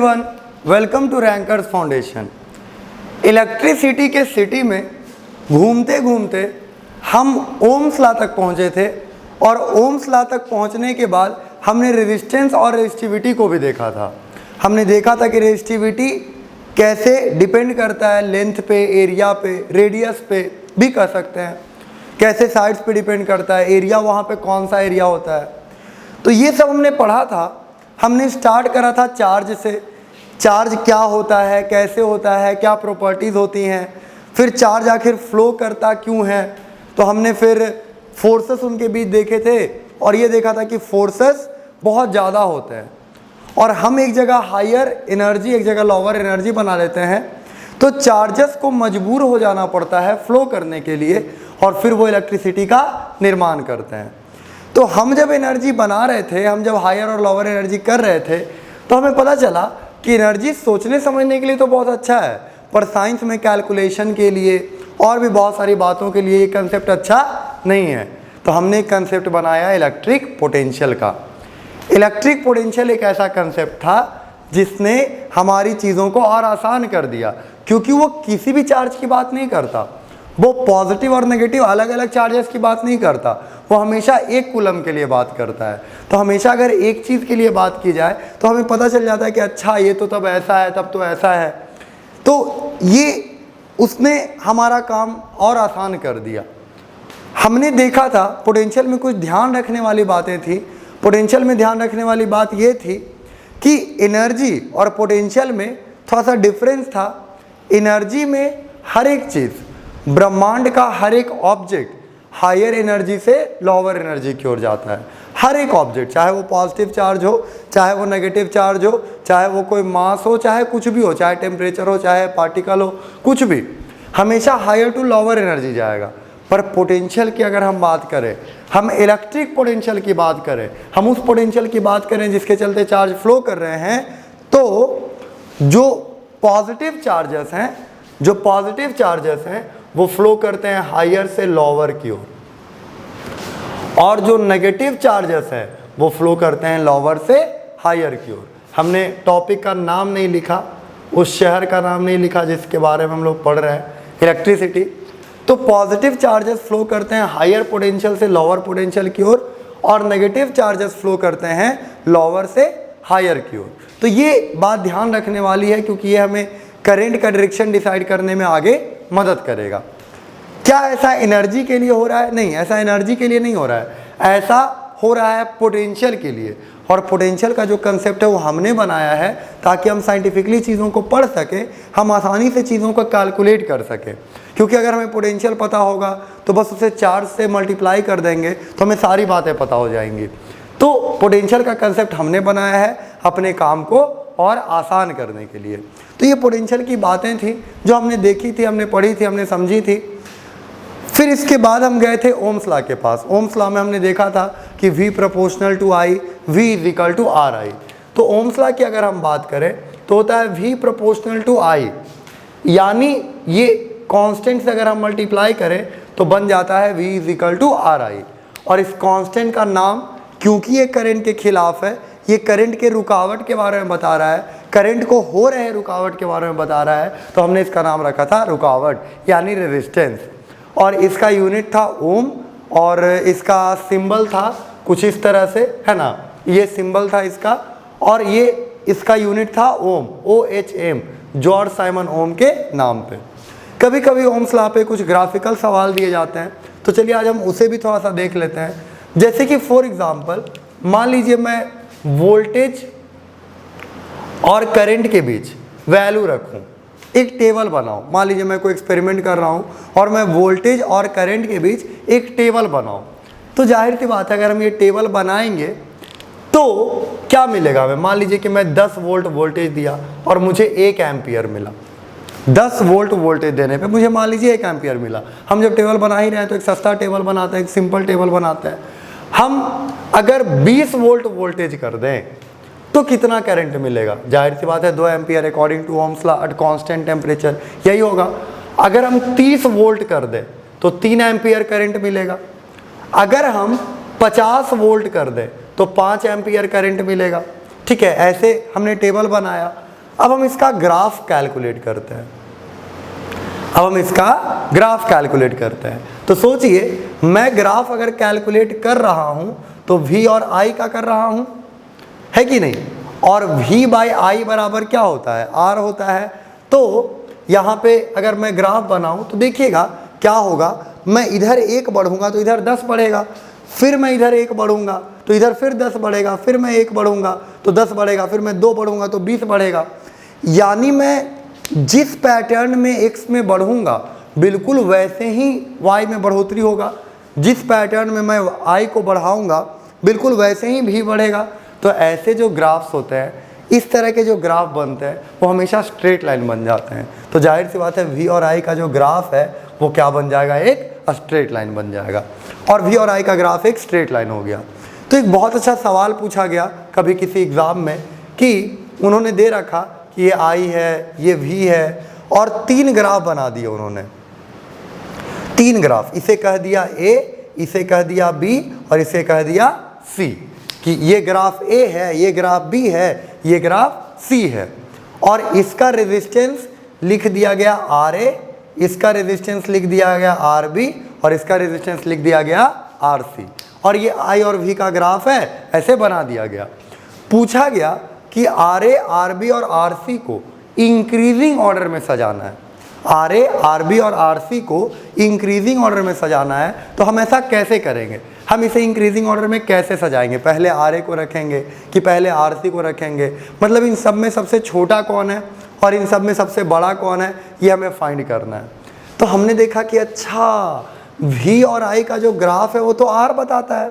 Everyone, welcome to Rankers Foundation. Electricity के city में घूमते घूमते हम ओम्स लॉ तक पहुंचे थे और ओम्स लॉ तक पहुंचने के बाद हमने रेजिस्टेंस और रेजिस्टिविटी को भी देखा था। हमने देखा था कि रेजिस्टिविटी कैसे डिपेंड करता है लेंथ पे, एरिया पे, रेडियस पे भी कह सकते हैं, कैसे साइड्स पे डिपेंड करता है, एरिया वहाँ पे कौन सा एरिया होता है। तो ये सब हमने पढ़ा था। हमने स्टार्ट करा था चार्ज से, चार्ज क्या होता है, कैसे होता है, क्या प्रॉपर्टीज़ होती हैं, फिर चार्ज आखिर फ्लो करता क्यों है। तो हमने फिर फोर्सेस उनके बीच देखे थे और ये देखा था कि फोर्सेस बहुत ज़्यादा होते हैं और हम एक जगह हायर एनर्जी एक जगह लोअर एनर्जी बना लेते हैं, तो चार्जेस को मजबूर हो जाना पड़ता है फ्लो करने के लिए और फिर वो इलेक्ट्रिसिटी का निर्माण करते हैं। तो हम जब एनर्जी बना रहे थे, हम जब हायर और लोअर एनर्जी कर रहे थे, तो हमें पता चला कि एनर्जी सोचने समझने के लिए तो बहुत अच्छा है, पर साइंस में कैलकुलेशन के लिए और भी बहुत सारी बातों के लिए ये कंसेप्ट अच्छा नहीं है। तो हमने एक कंसेप्ट बनाया इलेक्ट्रिक पोटेंशियल का। इलेक्ट्रिक पोटेंशियल एक ऐसा कंसेप्ट था जिसने हमारी चीज़ों को और आसान कर दिया, क्योंकि वो किसी भी चार्ज की बात नहीं करता, वो पॉजिटिव और नेगेटिव अलग अलग चार्जेस की बात नहीं करता, वो हमेशा एक कूलम के लिए बात करता है। तो हमेशा अगर एक चीज़ के लिए बात की जाए तो हमें पता चल जाता है कि अच्छा ये तो तब ऐसा है, तब तो ऐसा है। तो ये उसने हमारा काम और आसान कर दिया। हमने देखा था पोटेंशियल में कुछ ध्यान रखने वाली बातें थी। पोटेंशियल में ध्यान रखने वाली बात ये थी कि एनर्जी और पोटेंशियल में थोड़ा सा डिफरेंस था। एनर्जी में हर एक चीज़, ब्रह्मांड का हर एक ऑब्जेक्ट हायर एनर्जी से लोअर एनर्जी की ओर जाता है। हर एक ऑब्जेक्ट, चाहे वो पॉजिटिव चार्ज हो, चाहे वो नेगेटिव चार्ज हो, चाहे वो कोई मास हो, चाहे कुछ भी हो, चाहे टेम्परेचर हो, चाहे पार्टिकल हो, कुछ भी, हमेशा हायर टू लोअर एनर्जी जाएगा। पर पोटेंशियल की अगर हम बात करें, हम इलेक्ट्रिक पोटेंशियल की बात करें, हम उस पोटेंशियल की बात करें जिसके चलते चार्ज फ्लो कर रहे हैं, तो जो पॉजिटिव चार्जेस हैं वो फ्लो करते हैं हायर से लोअर की ओर, और जो नेगेटिव चार्जेस हैं वो फ्लो करते हैं लोअर से हायर की ओर। हमने टॉपिक का नाम नहीं लिखा, उस शहर का नाम नहीं लिखा जिसके बारे में हम लोग पढ़ रहे हैं, इलेक्ट्रिसिटी। तो पॉजिटिव चार्जेस फ्लो करते हैं हायर पोटेंशियल से लोअर पोटेंशियल की ओर और नेगेटिव चार्जेस फ्लो करते हैं लोअर से हायर की ओर। तो ये बात ध्यान रखने वाली है, क्योंकि ये हमें करंट का डायरेक्शन डिसाइड करने में आगे मदद करेगा। क्या ऐसा एनर्जी के लिए हो रहा है? नहीं, ऐसा एनर्जी के लिए नहीं हो रहा है, ऐसा हो रहा है पोटेंशियल के लिए। और पोटेंशियल का जो कंसेप्ट है वो हमने बनाया है ताकि हम साइंटिफिकली चीज़ों को पढ़ सकें, हम आसानी से चीज़ों को कैलकुलेट कर सकें। क्योंकि अगर हमें पोटेंशियल पता होगा तो बस उसे चार्ज से मल्टीप्लाई कर देंगे तो हमें सारी बातें पता हो जाएंगी। तो पोटेंशियल का कंसेप्ट हमने बनाया है अपने काम को और आसान करने के लिए। तो ये पोटेंशियल की बातें थी जो हमने देखी थी, हमने पढ़ी थी, हमने समझी थी। फिर इसके बाद हम गए थे ओम्स लॉ के पास। ओम्स लॉ में हमने देखा था कि V proportional to I, V is equal to RI। तो ओम्स लॉ की अगर हम बात करें तो होता है V प्रोपोर्शनल टू I, यानी ये कांस्टेंट से अगर हम मल्टीप्लाई करें तो बन जाता है V is equal to RI। और इस कांस्टेंट का नाम, क्योंकि ये करंट के खिलाफ है, ये करंट के रुकावट के बारे में बता रहा है, करंट को हो रहे रुकावट के बारे में बता रहा है, तो हमने इसका नाम रखा था रुकावट, यानी रेजिस्टेंस। और इसका यूनिट था ओम और इसका सिंबल था कुछ इस तरह से, है ना, ये सिंबल था इसका, और ये इसका यूनिट था ओम, OHM, जॉर्ज साइमन ओम के नाम पे। कभी कभी ओम्स लॉ पे कुछ ग्राफिकल सवाल दिए जाते हैं, तो चलिए आज हम उसे भी थोड़ा सा देख लेते हैं। जैसे कि फॉर एग्जांपल मान लीजिए मैं वोल्टेज और करंट के बीच वैल्यू रखूं, एक टेबल बनाऊं। मान लीजिए मैं कोई एक्सपेरिमेंट कर रहा हूं और मैं वोल्टेज और करंट के बीच एक टेबल बनाऊं, तो जाहिर सी बात है अगर हम ये टेबल बनाएंगे तो क्या मिलेगा हमें। मान लीजिए कि मैं 10 वोल्ट वोल्टेज दिया और मुझे 1 एम्पियर मिला। 10 वोल्ट वोल्टेज देने पे मुझे मान लीजिए 1 एम्पियर मिला। हम जब टेबल बना ही रहे हैं तो एक सस्ता टेबल बनाते हैं, एक सिंपल टेबल बनाते हैं। हम अगर 20 वोल्ट वोल्टेज कर दें तो कितना करंट मिलेगा? जाहिर सी बात है 2 ampere according to Ohm's law at constant temperature, यही होगा। अगर हम 30 वोल्ट कर दें तो 3 एम्पियर करंट मिलेगा। अगर हम 50 वोल्ट कर दें तो 5 एम्पियर करंट मिलेगा। ठीक है, ऐसे हमने टेबल बनाया। अब हम इसका ग्राफ कैलकुलेट करते हैं। तो सोचिए मैं ग्राफ अगर कैलकुलेट कर रहा हूं तो v और i का कर रहा हूं, है कि नहीं, और v बाई आई बराबर क्या होता है, r होता है। तो यहाँ पे अगर मैं ग्राफ बनाऊं तो देखिएगा क्या होगा, मैं इधर 1 बढ़ूंगा तो इधर 10 बढ़ेगा, फिर मैं इधर 1 बढ़ूंगा तो इधर फिर 10 बढ़ेगा, फिर मैं 1 बढ़ूंगा तो 10 बढ़ेगा, फिर मैं 2 बढ़ूंगा तो 20 बढ़ेगा। यानी मैं जिस पैटर्न में x में बढ़ूंगा बिल्कुल वैसे ही y में बढ़ोतरी होगा, जिस पैटर्न में मैं i को बढ़ाऊंगा बिल्कुल वैसे ही v बढ़ेगा। तो ऐसे जो ग्राफ्स होते हैं, इस तरह के जो ग्राफ बनते हैं वो हमेशा स्ट्रेट लाइन बन जाते हैं। तो जाहिर सी बात है v और i का जो ग्राफ है वो क्या बन जाएगा, एक स्ट्रेट लाइन बन जाएगा, और v और i का ग्राफ एक स्ट्रेट लाइन हो गया। तो एक बहुत अच्छा सवाल पूछा गया कभी किसी एग्ज़ाम में कि उन्होंने दे रखा कि ये i है, ये v है, और 3 ग्राफ बना दिए उन्होंने, 3 ग्राफ, इसे कह दिया a, इसे कह दिया b और इसे कह दिया c, कि ये ग्राफ a है, ये ग्राफ b है, ये ग्राफ c है, और इसका रेजिस्टेंस लिख दिया गया RA, इसका रेजिस्टेंस लिख दिया गया RB और इसका रेजिस्टेंस लिख दिया गया RC, और ये I और V का ग्राफ है, ऐसे बना दिया गया। पूछा गया कि RA, RB और RC को इंक्रीजिंग ऑर्डर में सजाना है, RA, RB और RC को इंक्रीजिंग ऑर्डर में सजाना है। तो हम ऐसा कैसे करेंगे, हम इसे इंक्रीजिंग ऑर्डर में कैसे सजाएंगे, पहले RA को रखेंगे कि पहले RC को रखेंगे, मतलब इन सब में सबसे छोटा कौन है और इन सब में सबसे बड़ा कौन है, ये हमें फाइंड करना है। तो हमने देखा कि अच्छा V और I का जो ग्राफ है वो तो R बताता है,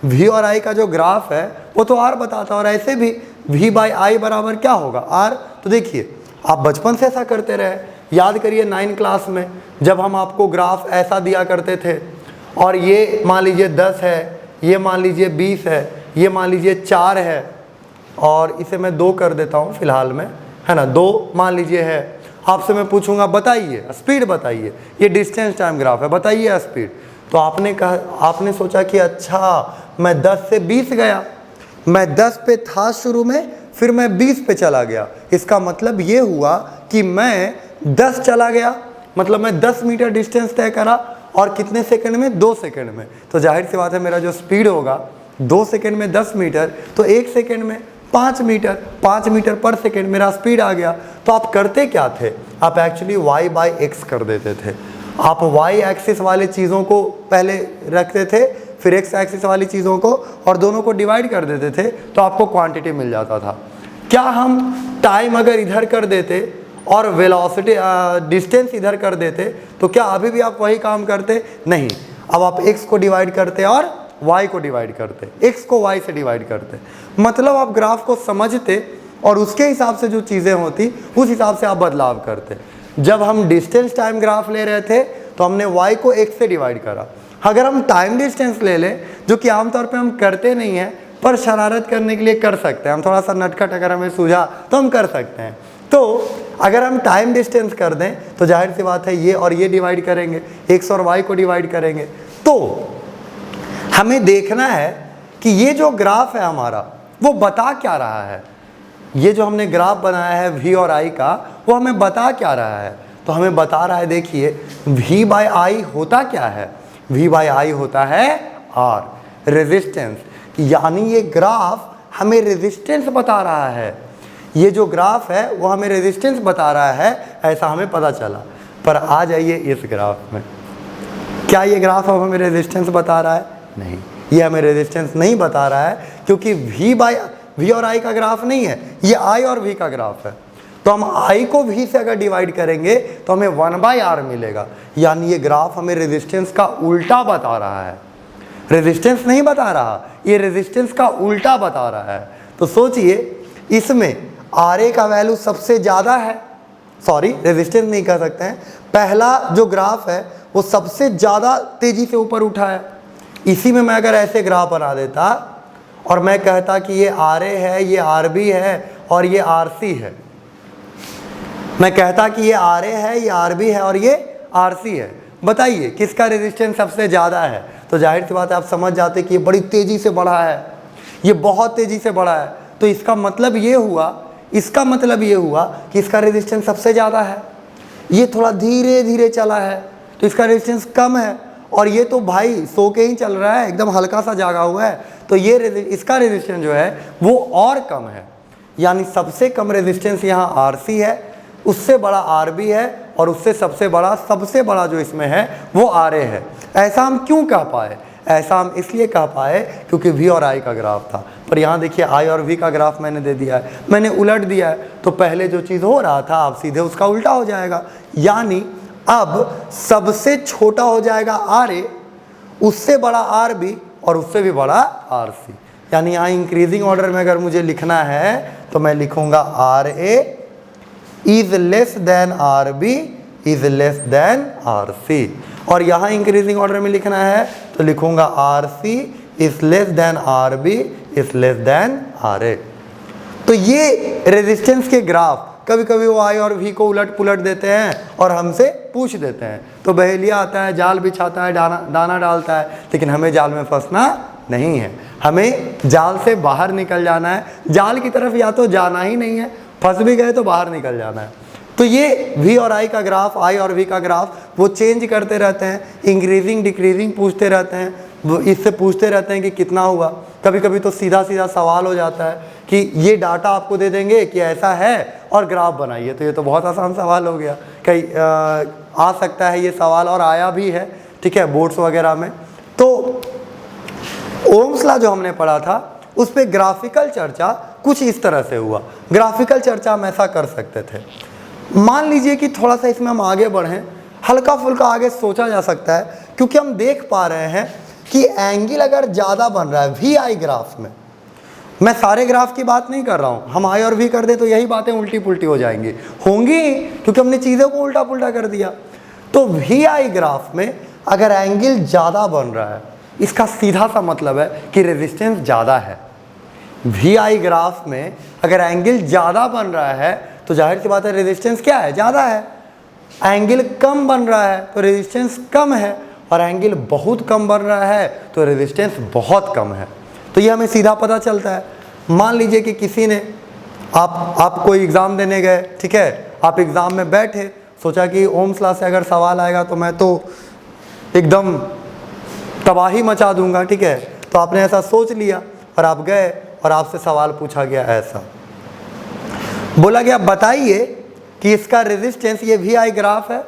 V और I का जो ग्राफ है वो तो R बताता है, और ऐसे भी V बाई I बराबर क्या होगा, R। तो देखिए आप बचपन से ऐसा करते रहे, याद करिए 9 क्लास में जब हम आपको ग्राफ ऐसा दिया करते थे, और ये मान लीजिए 10 है, ये मान लीजिए 20 है, ये मान लीजिए 4 है, और इसे मैं 2 कर देता हूँ फिलहाल में, है ना, 2 मान लीजिए है। आपसे मैं पूछूंगा बताइए स्पीड, बताइए, ये डिस्टेंस टाइम ग्राफ है, बताइए स्पीड। तो आपने सोचा कि अच्छा मैं 10 से 20 गया, मैं 10 पे था शुरू में, फिर मैं 20 पे चला गया, इसका मतलब ये हुआ कि मैं 10 चला गया, मतलब मैं 10 मीटर डिस्टेंस तय करा, और कितने सेकंड में, 2 सेकंड में। तो जाहिर सी बात है मेरा जो स्पीड होगा 2 सेकंड में 10 मीटर, तो 1 सेकंड में 5 मीटर, 5 मीटर पर सेकंड मेरा स्पीड आ गया। तो आप करते क्या थे, आप एक्चुअली y बाई एक्स कर देते थे, आप y एक्सिस वाले चीज़ों को पहले रखते थे, फिर x एक्सिस वाली चीज़ों को, और दोनों को डिवाइड कर देते थे, तो आपको क्वांटिटी मिल जाता था। क्या हम टाइम अगर इधर कर देते और वेलोसिटी डिस्टेंस इधर कर देते तो क्या अभी भी आप वही काम करते, नहीं। अब आप x को डिवाइड करते और y को डिवाइड करते, x को y से डिवाइड करते, मतलब आप ग्राफ को समझते और उसके हिसाब से जो चीज़ें होती उस हिसाब से आप बदलाव करते। जब हम डिस्टेंस टाइम ग्राफ ले रहे थे तो हमने y को x से डिवाइड करा। अगर हम टाइम डिस्टेंस ले लें, जो कि आमतौर पे हम करते नहीं हैं पर शरारत करने के लिए कर सकते हैं, हम थोड़ा सा नटखट अगर हमें सूझा तो हम कर सकते हैं। तो अगर हम टाइम डिस्टेंस कर दें तो जाहिर सी बात है ये और ये डिवाइड करेंगे, x और y को डिवाइड करेंगे। तो हमें देखना है कि ये जो ग्राफ है हमारा वो बता क्या रहा है, ये जो हमने ग्राफ बनाया है v और i का वो हमें बता क्या रहा है। तो हमें बता रहा है, देखिए v बाई आई होता क्या है, v बाई आई होता है r, रेजिस्टेंस, यानी ये ग्राफ हमें रेजिस्टेंस बता रहा है, ये जो ग्राफ है वो हमें रेजिस्टेंस बता रहा है, ऐसा हमें पता चला। पर आ जाइए इस ग्राफ में, क्या ये ग्राफ अब हमें रेजिस्टेंस बता रहा है, नहीं, ये हमें रेजिस्टेंस नहीं बता रहा है, क्योंकि v और i का ग्राफ नहीं है, ये i और v का ग्राफ है। तो हम i को v से अगर डिवाइड करेंगे तो हमें 1/r मिलेगा, यानी ये ग्राफ हमें रेजिस्टेंस का उल्टा बता रहा है, रेजिस्टेंस नहीं बता रहा, ये रेजिस्टेंस का उल्टा बता रहा है। तो सोचिए इसमें RA का वैल्यू सबसे ज़्यादा है, सॉरी रेजिस्टेंस नहीं कह सकते हैं, पहला जो ग्राफ है वो सबसे ज़्यादा तेज़ी से ऊपर उठा है। इसी में मैं अगर ऐसे ग्राफ बना देता और मैं कहता कि ये RA है, ये RB है और ये RC है, मैं कहता कि ये RA है, ये RB है और ये RC है, बताइए किसका रेजिस्टेंस सबसे ज़्यादा है। तो जाहिर सी बात है आप समझ जाते कि ये बड़ी तेज़ी से बढ़ा है, ये बहुत तेज़ी से बढ़ा है। तो इसका मतलब ये हुआ इसका मतलब ये हुआ कि इसका रेजिस्टेंस सबसे ज़्यादा है, ये थोड़ा धीरे धीरे चला है तो इसका रेजिस्टेंस कम है, और ये तो भाई सो के ही चल रहा है, एकदम हल्का सा जागा हुआ है, तो ये इसका रेजिस्टेंस जो है वो और कम है। यानी सबसे कम रेजिस्टेंस यहाँ RC है, उससे बड़ा RB है, और उससे सबसे बड़ा जो इसमें है वो RA है। ऐसा हम क्यों कह पाए? ऐसा हम इसलिए कह पाए क्योंकि V और I का ग्राफ था। पर यहाँ देखिए I और V का ग्राफ मैंने दे दिया है, मैंने उलट दिया है, तो पहले जो चीज़ हो रहा था अब सीधे उसका उल्टा हो जाएगा। यानी अब सबसे छोटा हो जाएगा RA, उससे बड़ा RB, और उससे भी बड़ा RC। यानी यहाँ इंक्रीजिंग ऑर्डर में अगर मुझे लिखना है तो मैं लिखूंगा RA is less than RB is less than RC, और यहाँ इंक्रीजिंग ऑर्डर में लिखना है तो लिखूंगा RC is less than RB is less than RA। तो ये रेजिस्टेंस के ग्राफ कभी कभी वो I और V को उलट पुलट देते हैं और हमसे पूछ देते हैं, तो बहेलिया आता है, जाल बिछाता है, दाना डालता है, लेकिन हमें जाल में फंसना नहीं है, हमें जाल से बाहर निकल जाना है। जाल की तरफ या तो जाना ही नहीं है, फंस भी गए तो बाहर निकल जाना है। तो ये V और I का ग्राफ, I और V का ग्राफ वो चेंज करते रहते हैं, इंक्रीजिंग डिक्रीजिंग पूछते रहते हैं, वो इससे पूछते रहते हैं कि कितना हुआ। कभी कभी तो सीधा सीधा सवाल हो जाता है कि ये डाटा आपको दे देंगे कि ऐसा है और ग्राफ बनाइए, तो ये तो बहुत आसान सवाल हो गया। कई आ सकता है ये सवाल, और आया भी है, ठीक है, बोर्ड्स वगैरह में। तो ओम्स लॉ जो हमने पढ़ा था उस पर ग्राफिकल चर्चा कुछ इस तरह से हुआ। ग्राफिकल चर्चा हम ऐसा कर सकते थे, मान लीजिए कि थोड़ा सा इसमें हम आगे बढ़ें, हल्का फुल्का आगे सोचा जा सकता है, क्योंकि हम देख पा रहे हैं कि एंगल अगर ज़्यादा बन रहा है VI ग्राफ में, मैं सारे ग्राफ की बात नहीं कर रहा हूँ, हम I और V कर दे तो यही बातें उल्टी पुल्टी हो जाएंगी, होंगी क्योंकि हमने चीज़ों को उल्टा पुल्टा कर दिया। तो VI ग्राफ में अगर एंगल ज़्यादा बन रहा है, इसका सीधा सा मतलब है कि रेजिस्टेंस ज़्यादा है। VI ग्राफ में अगर एंगल ज़्यादा बन रहा है तो जाहिर सी बात है रेजिस्टेंस क्या है, ज़्यादा है। एंगल कम बन रहा है तो रेजिस्टेंस कम है, और एंगल बहुत कम बन रहा है तो रेजिस्टेंस बहुत कम है। तो ये हमें सीधा पता चलता है। मान लीजिए कि किसी ने आप कोई एग्ज़ाम देने गए, ठीक है, आप एग्ज़ाम में बैठे, सोचा कि ओम्स लॉ से अगर सवाल आएगा तो मैं तो एकदम तबाही मचा दूंगा, ठीक है, तो आपने ऐसा सोच लिया और आप गए और आपसे सवाल पूछा गया, ऐसा बोला गया बताइए कि इसका रेजिस्टेंस, ये VI ग्राफ है,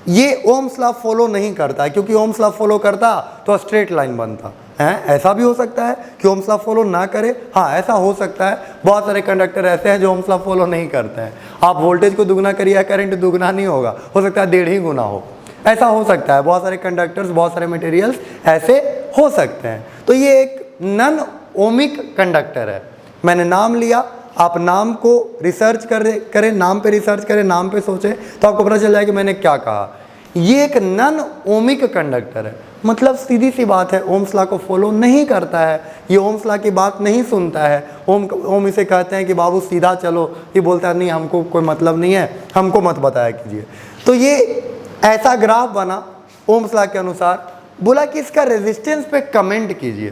ये ओम्स लॉ फॉलो नहीं करता है, क्योंकि ओम्स लॉ फॉलो करता तो स्ट्रेट लाइन बनता है। ऐसा भी हो सकता है कि ओम्स लॉ फॉलो ना करे, हाँ ऐसा हो सकता है। बहुत सारे कंडक्टर ऐसे हैं जो ओम्स लॉ फॉलो नहीं करते हैं। आप वोल्टेज को दुगना करिए, करंट दुगना नहीं होगा, हो सकता है 1.5 गुना हो, ऐसा हो सकता है। बहुत सारे कंडक्टर्स, बहुत सारे मटेरियल्स ऐसे हो सकते हैं। तो ये एक नॉन ओमिक कंडक्टर है। मैंने नाम लिया, आप नाम को रिसर्च करें, नाम पे रिसर्च करें, नाम पे सोचें तो आपको पता चल जाए कि मैंने क्या कहा। ये एक नॉन ओमिक कंडक्टर है, मतलब सीधी सी बात है, ओम्स लॉ को फॉलो नहीं करता है, ये ओम्स लॉ की बात नहीं सुनता है। ओम इसे कहते हैं कि बाबू सीधा चलो, ये बोलता है नहीं हमको कोई मतलब नहीं है, हमको मत बताया कीजिए। तो ये ऐसा ग्राफ बना ओम्स लॉ के अनुसार। बोला कि इसका रेजिस्टेंस पे कमेंट कीजिए।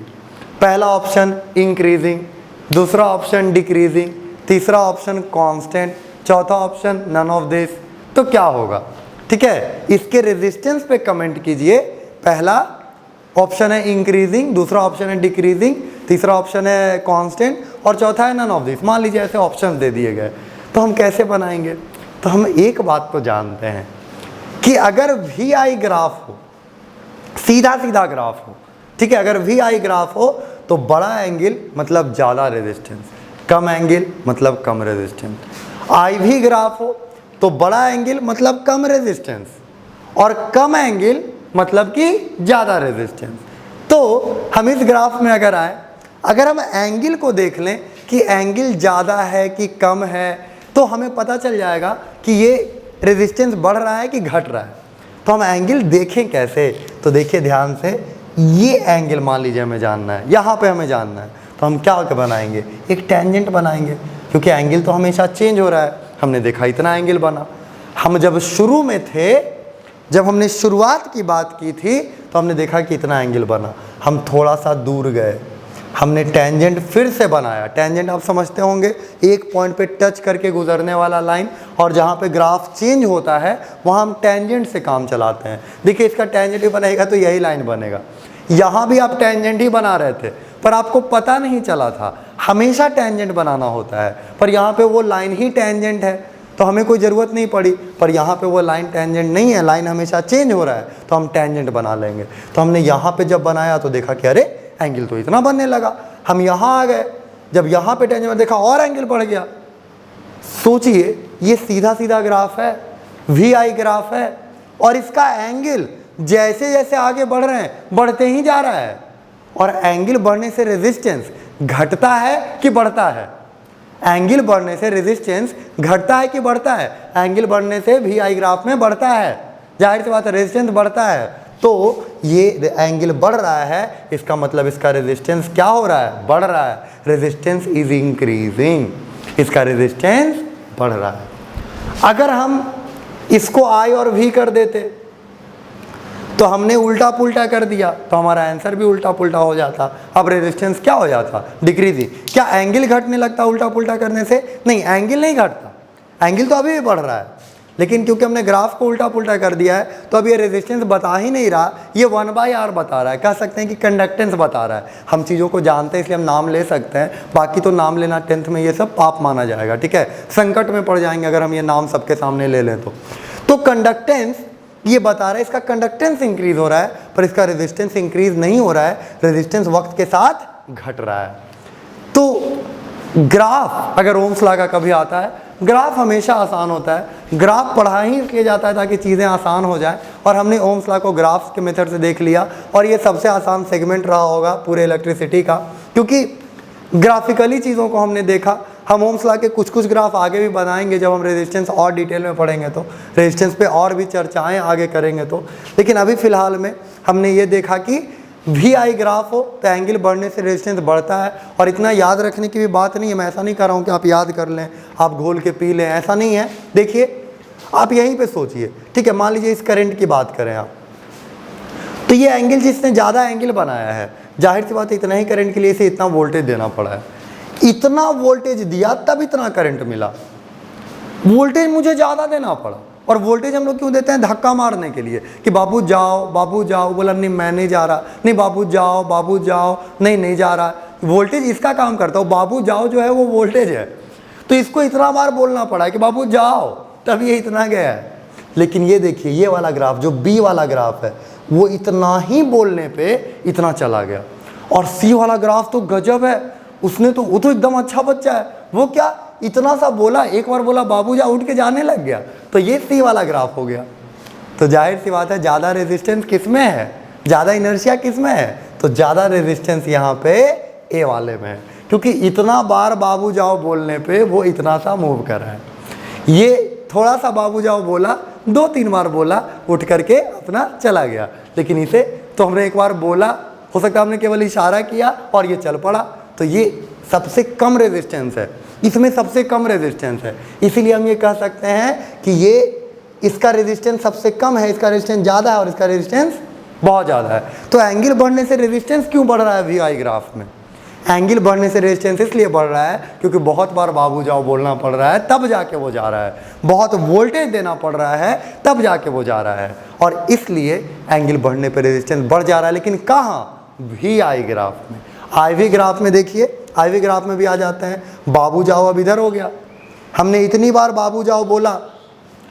पहला ऑप्शन इंक्रीजिंग, दूसरा ऑप्शन डिक्रीजिंग, तीसरा ऑप्शन कांस्टेंट, चौथा ऑप्शन नन ऑफ दिस। तो क्या होगा, ठीक है, इसके रेजिस्टेंस पे कमेंट कीजिए। पहला ऑप्शन है इंक्रीजिंग, दूसरा ऑप्शन है डिक्रीजिंग, तीसरा ऑप्शन है कांस्टेंट और चौथा है नन ऑफ दिस। मान लीजिए ऐसे ऑप्शन दे दिए गए, तो हम कैसे बनाएंगे? तो हम एक बात तो जानते हैं कि अगर VI ग्राफ हो, सीधा सीधा ग्राफ हो, ठीक है, अगर VI ग्राफ हो तो बड़ा एंगल मतलब ज़्यादा रेजिस्टेंस, कम एंगल मतलब कम रेजिस्टेंस। IV ग्राफ हो तो बड़ा एंगल मतलब कम रेजिस्टेंस, और कम एंगल मतलब कि ज़्यादा रेजिस्टेंस। तो हम इस ग्राफ में अगर आए, अगर हम एंगल को देख लें कि एंगल ज़्यादा है कि कम है, तो हमें पता चल जाएगा कि ये रेजिस्टेंस बढ़ रहा है कि घट रहा है। तो हम एंगल देखें कैसे? तो देखिए ध्यान से, ये एंगल मान लीजिए हमें जानना है, यहाँ पे हमें जानना है, तो हम क्या बनाएंगे? एक टेंजेंट बनाएंगे, क्योंकि एंगल तो हमेशा चेंज हो रहा है। हमने देखा इतना एंगल बना। हम जब शुरू में थे, जब हमने शुरुआत की बात की थी, तो हमने देखा कि इतना एंगल बना। हम थोड़ा सा दूर गए, हमने टेंजेंट फिर से बनाया। टेंजेंट आप समझते होंगे, एक पॉइंट पे टच करके गुजरने वाला लाइन, और जहाँ पे ग्राफ चेंज होता है वहाँ हम टेंजेंट से काम चलाते हैं। देखिए इसका टेंजेंट ही बनेगा तो यही लाइन बनेगा। यहाँ भी आप टेंजेंट ही बना रहे थे पर आपको पता नहीं चला था, हमेशा टेंजेंट बनाना होता है, पर यहाँ पे वो लाइन ही टेंजेंट है तो हमें कोई ज़रूरत नहीं पड़ी। पर यहाँ पे वो लाइन टेंजेंट नहीं है, लाइन हमेशा चेंज हो रहा है तो हम टेंजेंट बना लेंगे। तो हमने यहाँ पे जब बनाया तो देखा कि अरे एंगल तो इतना बनने लगा। हम यहाँ आ गए, जब यहाँ पे टेंजेंट देखा और एंगल बढ़ गया। सोचिए ये सीधा सीधा ग्राफ है, VI ग्राफ है, और इसका एंगल जैसे जैसे आगे बढ़ रहे हैं बढ़ते ही जा रहा है। और एंगल बढ़ने से रेजिस्टेंस घटता है कि बढ़ता है? एंगल बढ़ने से रेजिस्टेंस घटता है कि बढ़ता है? एंगल बढ़ने से VI ग्राफ में बढ़ता है, जाहिर सी बात है रेजिस्टेंस बढ़ता है। तो ये एंगल बढ़ रहा है, इसका मतलब इसका रेजिस्टेंस क्या हो रहा है? बढ़ रहा है। रेजिस्टेंस इज इंक्रीजिंग, इसका रेजिस्टेंस बढ़ रहा है। अगर हम इसको I और V कर देते तो हमने उल्टा पुल्टा कर दिया तो हमारा आंसर भी उल्टा पुल्टा हो जाता। अब रेजिस्टेंस क्या हो जाता? डिक्रीजिंग। क्या एंगल घटने लगता उल्टा पुल्टा करने से? नहीं, एंगल नहीं घटता, एंगल तो अभी भी बढ़ रहा है, लेकिन क्योंकि हमने ग्राफ को उल्टा पुल्टा कर दिया है तो अब ये रेजिस्टेंस बता ही नहीं रहा, ये 1/R बता रहा है। कह सकते हैं कि कंडक्टेंस बता रहा है। हम चीज़ों को जानते हैं इसलिए हम नाम ले सकते हैं, बाकी तो नाम लेना 10th में ये सब पाप माना जाएगा, ठीक है, संकट में पड़ जाएंगे अगर हम ये नाम सबके सामने ले लें तो कंडक्टेंस ये बता रहा है इसका कंडक्टेंस इंक्रीज हो रहा है पर इसका रेजिस्टेंस इंक्रीज नहीं हो रहा है, रेजिस्टेंस वक्त के साथ घट रहा है। तो ग्राफ अगर ओम्स लॉ का कभी आता है, ग्राफ हमेशा आसान होता है। ग्राफ पढ़ा ही इसलिए जाता है ताकि चीज़ें आसान हो जाए, और हमने ओम्स लॉ को ग्राफ्स के मेथड से देख लिया, और ये सबसे आसान सेगमेंट रहा होगा पूरे इलेक्ट्रिसिटी का, क्योंकि ग्राफिकली चीज़ों को हमने देखा। हम ओम्स लॉ के कुछ ग्राफ आगे भी बनाएंगे जब हम रेजिस्टेंस और डिटेल में पढ़ेंगे, तो रेजिस्टेंस पे और भी चर्चाएं आगे करेंगे तो। लेकिन अभी फ़िलहाल में हमने ये देखा कि VI ग्राफ हो तो एंगल बढ़ने से रेजिस्टेंस बढ़ता है। और इतना याद रखने की भी बात नहीं है, मैं ऐसा नहीं कर रहा हूँ कि आप याद कर लें, आप घोल के पी लें, ऐसा नहीं है। देखिए आप यहीं पे सोचिए, ठीक है, मान लीजिए इस करंट की बात करें आप, तो ये एंगल जिसने ज़्यादा एंगल बनाया है, जाहिर सी बात है इतना ही करंट के लिए इसे इतना वोल्टेज देना पड़ा है। इतना वोल्टेज दिया तब इतना करंट मिला, वोल्टेज मुझे ज़्यादा देना पड़ा। और वोल्टेज हम लोग क्यों देते हैं? धक्का मारने के लिए कि बाबू जाओ, बोला नहीं मैं नहीं जा रहा, नहीं बाबू जाओ, नहीं जा रहा। वोल्टेज इसका काम करता है, बाबू जाओ जो है वो वोल्टेज है, तो इसको इतना बार बोलना पड़ा है कि बाबू जाओ, तब ये इतना गया है। लेकिन ये देखिए ये वाला ग्राफ जो B वाला ग्राफ है वो इतना ही बोलने पे इतना चला गया। और C वाला ग्राफ तो गजब है, उसने तो वो तो एकदम अच्छा बच्चा है, वो क्या इतना सा बोला, एक बार बोला बाबू जा, उठ के जाने लग गया। तो ये C वाला ग्राफ हो गया। तो जाहिर सी बात है ज़्यादा रेजिस्टेंस किस में है, ज़्यादा इनर्शिया किस में है? तो ज़्यादा रेजिस्टेंस यहाँ पे A वाले में है, क्योंकि इतना बार बाबू जाओ बोलने पे वो इतना सा मूव कर रहा है। ये थोड़ा सा बाबू जाओ बोला, 2-3 बार बोला, उठ करके अपना चला गया। लेकिन इसे तो हमने एक बार बोला, हो सकता है हमने केवल इशारा किया और ये चल पड़ा। तो ये सबसे कम रेजिस्टेंस है, इसमें सबसे कम रेजिस्टेंस है, इसीलिए हम ये कह सकते हैं कि ये इसका रेजिस्टेंस सबसे कम है, इसका रेजिस्टेंस ज़्यादा है और इसका रेजिस्टेंस बहुत ज़्यादा है। तो एंगल बढ़ने से रेजिस्टेंस क्यों बढ़ रहा है VI ग्राफ में? एंगल बढ़ने से रेजिस्टेंस इसलिए बढ़ रहा है क्योंकि बहुत बार बाबू जाओ बोलना पड़ रहा है तब जाके वो जा रहा है, बहुत वोल्टेज देना पड़ रहा है तब जाके वो जा रहा है, और इसलिए एंगल बढ़ने पर रेजिस्टेंस बढ़ जा रहा है। लेकिन कहाँ? VI ग्राफ में। IV ग्राफ में देखिए, IV ग्राफ में भी आ जाते हैं। बाबू जाओ अब इधर हो गया, हमने इतनी बार बाबू जाओ बोला,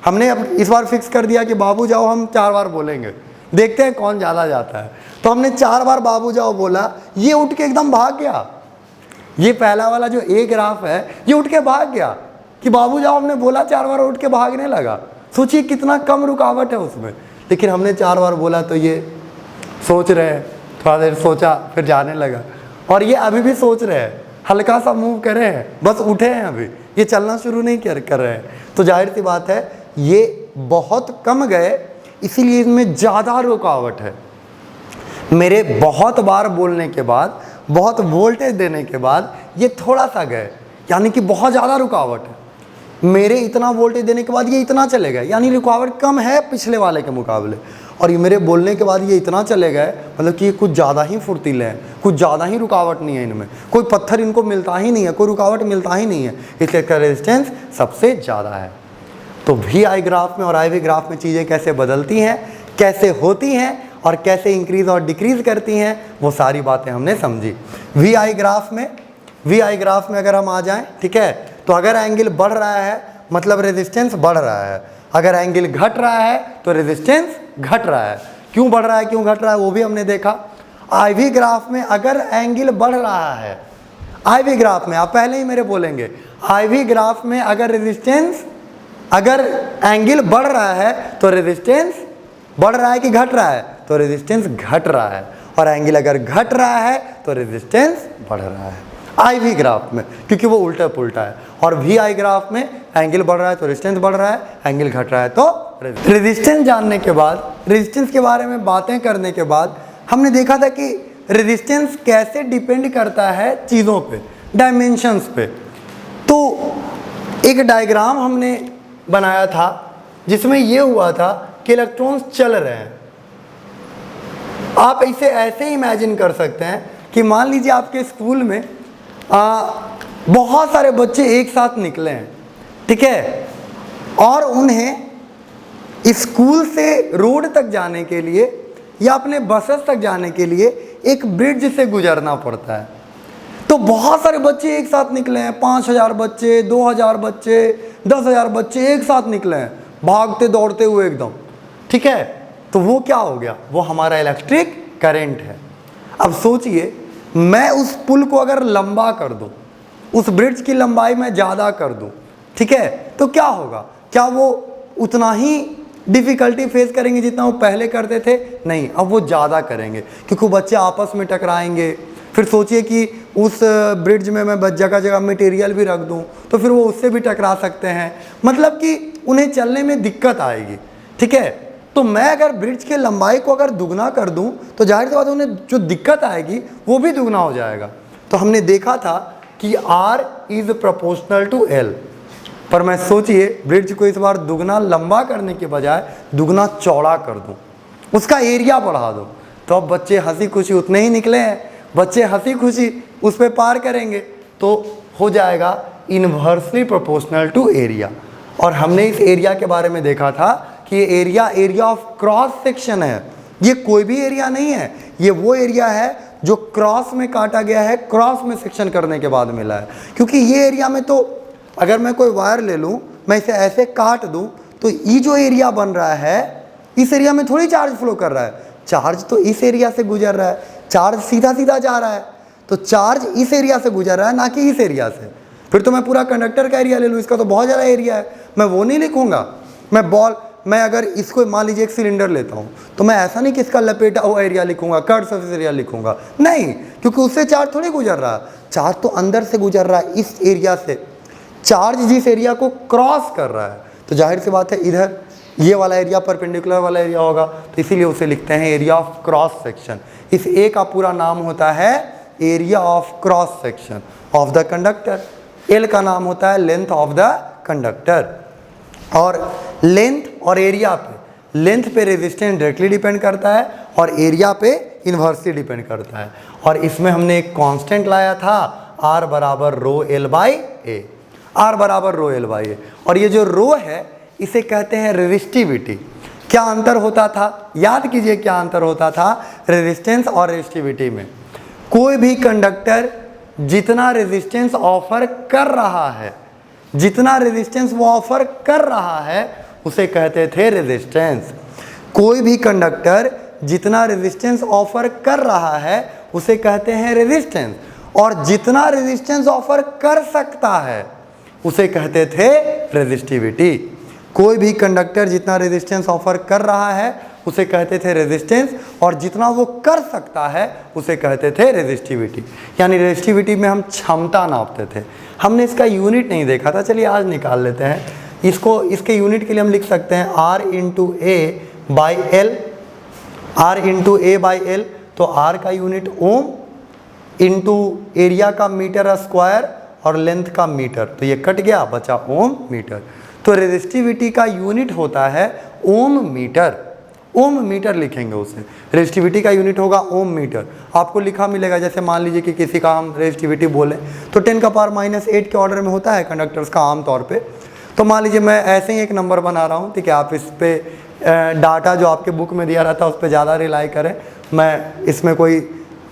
हमने अब इस बार फिक्स कर दिया कि बाबू जाओ हम 4 बार बोलेंगे, देखते हैं कौन ज़्यादा जाता है। तो हमने 4 बार बाबू जाओ बोला, ये उठ के एकदम भाग गया। ये पहला वाला जो A ग्राफ है ये उठ के भाग गया कि बाबू जाओ हमने बोला 4 बार, उठ के भागने लगा। सोचिए कितना कम रुकावट है उसमें। लेकिन हमने 4 बार बोला तो ये सोच रहे हैं, थोड़ा देर सोचा फिर जाने लगा, और ये अभी भी सोच रहे हैं, हल्का सा मूव कर रहे हैं, बस उठे हैं, अभी ये चलना शुरू नहीं कर रहे हैं। तो जाहिर सी बात है ये बहुत कम गए, इसीलिए इसमें ज़्यादा रुकावट है। मेरे बहुत बार बोलने के बाद, बहुत वोल्टेज देने के बाद ये थोड़ा सा गए, यानी कि बहुत ज़्यादा रुकावट है। मेरे इतना वोल्टेज देने के बाद ये इतना चले गए, यानी रुकावट कम है पिछले वाले के मुकाबले। और ये मेरे बोलने के बाद ये इतना चले गए, मतलब कि ये कुछ ज़्यादा ही फुर्तीले हैं, कुछ ज़्यादा ही रुकावट नहीं है इनमें, कोई पत्थर इनको मिलता ही नहीं है, कोई रुकावट मिलता ही नहीं है, इसलिए इसका रेजिस्टेंस सबसे ज़्यादा है। तो वी आई ग्राफ में और आई वी ग्राफ में चीज़ें कैसे बदलती हैं, कैसे होती हैं और कैसे इंक्रीज और डिक्रीज करती हैं, वो सारी बातें हमने समझी। वी आई ग्राफ में अगर हम आ जाएं, ठीक है, तो अगर एंगल बढ़ रहा है मतलब रेजिस्टेंस बढ़ रहा है, अगर एंगल घट रहा है तो रेजिस्टेंस घट रहा है। क्यों बढ़ रहा है, क्यों घट रहा है, वो भी हमने देखा। आई वी ग्राफ में अगर एंगल बढ़ रहा है, आई वी ग्राफ में आप पहले ही मेरे बोलेंगे, आई वी ग्राफ में अगर एंगल बढ़ रहा है तो रेजिस्टेंस बढ़ रहा है कि घट रहा है, तो रेजिस्टेंस घट रहा है, और एंगल अगर घट रहा है तो रेजिस्टेंस बढ़ रहा है आई वी ग्राफ में, क्योंकि वो उल्टा पुल्टा है। और वी आई ग्राफ में एंगल बढ़ रहा है तो रेजिस्टेंस बढ़ रहा है, एंगल घट रहा है तो रेजिस्टेंस जानने के बाद, रेजिस्टेंस के बारे में बातें करने के बाद हमने देखा था कि रेजिस्टेंस कैसे डिपेंड करता है चीज़ों पे, डायमेंशंस पे। तो एक डायग्राम हमने बनाया था जिसमें ये हुआ था कि इलेक्ट्रॉन्स चल रहे हैं। आप इसे ऐसे इमेजिन कर सकते हैं कि मान लीजिए आपके स्कूल में बहुत सारे बच्चे एक साथ निकले हैं, ठीक है, और उन्हें स्कूल से रोड तक जाने के लिए या अपने बसेस तक जाने के लिए एक ब्रिज से गुजरना पड़ता है। तो बहुत सारे बच्चे एक साथ निकले हैं, 5000 बच्चे, 2000 बच्चे, 10,000 बच्चे एक साथ निकले हैं, भागते दौड़ते हुए एकदम, ठीक है। तो वो क्या हो गया, वो हमारा इलेक्ट्रिक करंट है। अब सोचिए, मैं उस पुल को अगर लंबा कर दूं, उस ब्रिज की लंबाई मैं ज़्यादा कर दूं, ठीक है, तो क्या होगा, क्या वो उतना ही डिफ़िकल्टी फेस करेंगे जितना वो पहले करते थे? नहीं, अब वो ज़्यादा करेंगे, क्योंकि बच्चे आपस में टकराएंगे। फिर सोचिए कि उस ब्रिज में मैं जगह जगह मटेरियल भी रख दूं तो फिर वो उससे भी टकरा सकते हैं, मतलब कि उन्हें चलने में दिक्कत आएगी, ठीक है। तो मैं अगर ब्रिज की लंबाई को अगर दुगना कर दूं तो जाहिर सी बात है उन्हें जो दिक्कत आएगी वो भी दुगना हो जाएगा। तो हमने देखा था कि R is proportional to L, पर मैं सोचिए ब्रिज को इस बार दुगना लंबा करने के बजाय दुगना चौड़ा कर दूं, उसका एरिया बढ़ा दूं, तो अब बच्चे हंसी खुशी उतने ही निकले हैं, बच्चे हंसी खुशी उस पर पार करेंगे, तो हो जाएगा इन्वर्सली प्रोपोर्शनल टू एरिया। और हमने इस एरिया के बारे में देखा था कि ये एरिया ऑफ क्रॉस सेक्शन है, ये कोई भी एरिया नहीं है, ये वो एरिया है जो क्रॉस में काटा गया है, क्रॉस में सेक्शन करने के बाद मिला है। क्योंकि ये एरिया में तो अगर मैं कोई वायर ले लूँ, मैं इसे ऐसे काट दूँ, तो ये जो एरिया बन रहा है, इस एरिया में थोड़ी चार्ज फ्लो कर रहा है, चार्ज तो इस एरिया से गुजर रहा है, चार्ज सीधा सीधा जा रहा है, तो चार्ज इस एरिया से गुजर रहा है, ना कि इस एरिया से। फिर तो मैं पूरा कंडक्टर का एरिया ले लूँ, इसका तो बहुत ज़्यादा एरिया है, मैं वो नहीं लिखूँगा। मैं अगर इसको मान लीजिए एक सिलेंडर लेता हूँ, तो मैं ऐसा नहीं कि इसका लपेटा हुआ एरिया लिखूँगा, कर्व सरफेस एरिया लिखूँगा, नहीं, क्योंकि उससे चार्ज थोड़ी गुजर रहा है, चार्ज तो अंदर से गुजर रहा है, इस एरिया से। चार्ज जिस एरिया को क्रॉस कर रहा है, तो जाहिर सी बात है इधर ये वाला एरिया परपेंडिकुलर वाला एरिया होगा, तो इसीलिए उसे लिखते हैं एरिया ऑफ क्रॉस सेक्शन। इस ए का पूरा नाम होता है area of cross section of the conductor. L का नाम होता है लेंथ ऑफ द कंडक्टर। और लेंथ और एरिया पे, लेंथ पे रेजिस्टेंस डायरेक्टली डिपेंड करता है और एरिया पे इन्वर्सली डिपेंड करता है। और इसमें हमने एक कांस्टेंट लाया था, R बराबर रो एल बाई ए, R बराबर रो एल बाई ए। और ये जो रो है इसे कहते हैं रेजिस्टिविटी। क्या अंतर होता था, याद कीजिए क्या अंतर होता था रेजिस्टेंस और रेजिस्टिविटी में। कोई भी कंडक्टर जितना रेजिस्टेंस ऑफर कर रहा है, जितना रेजिस्टेंस वो ऑफर कर रहा है उसे कहते थे रेजिस्टेंस। कोई भी कंडक्टर जितना रेजिस्टेंस ऑफर कर रहा है उसे कहते हैं रेजिस्टेंस, और जितना रेजिस्टेंस ऑफर कर सकता है उसे कहते थे रेजिस्टिविटी। कोई भी कंडक्टर जितना रेजिस्टेंस ऑफर कर रहा है उसे कहते थे रेजिस्टेंस, और जितना वो कर सकता है उसे कहते थे रेजिस्टिविटी। यानी रेजिस्टिविटी में हम क्षमता नापते थे। हमने इसका यूनिट नहीं देखा था, चलिए आज निकाल लेते हैं इसको। इसके यूनिट के लिए हम लिख सकते हैं R into A by L, R into A by L, तो R का यूनिट ओम इंटू एरिया का मीटर स्क्वायर और लेंथ का मीटर, तो ये कट गया, बचा ओम मीटर। तो रेजिस्टिविटी का यूनिट होता है ओम मीटर। ओम मीटर लिखेंगे उसे। रेजिस्टिविटी का यूनिट होगा ओम मीटर। आपको लिखा मिलेगा, जैसे मान लीजिए कि किसी का हम रेजिस्टिविटी बोले तो 10⁻⁸ के ऑर्डर में होता है कंडक्टर्स का आमतौर पे। तो मान लीजिए मैं ऐसे ही एक नंबर बना रहा हूँ, ठीक है, आप इस पर डाटा जो आपके बुक में दिया रहता है उस पर ज़्यादा रिलाई करें। मैं इसमें कोई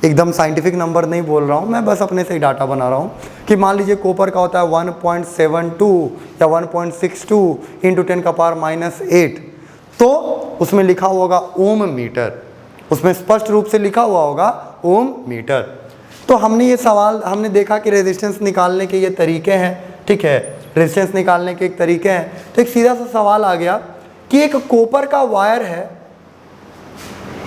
एकदम साइंटिफिक नंबर नहीं बोल रहा हूँ, मैं बस अपने से ही डाटा बना रहा हूँ कि मान लीजिए कॉपर का होता है 1.72 या 1.62 इंटू 10⁻⁸, तो उसमें लिखा होगा ओम मीटर, उसमें स्पष्ट रूप से लिखा हुआ होगा ओम मीटर। तो हमने ये सवाल, हमने देखा कि रेजिस्टेंस निकालने के ये तरीके हैं, ठीक है, रेजिस्टेंस निकालने के एक तरीके हैं। तो एक सीधा सा सवाल आ गया कि एक कॉपर का वायर है,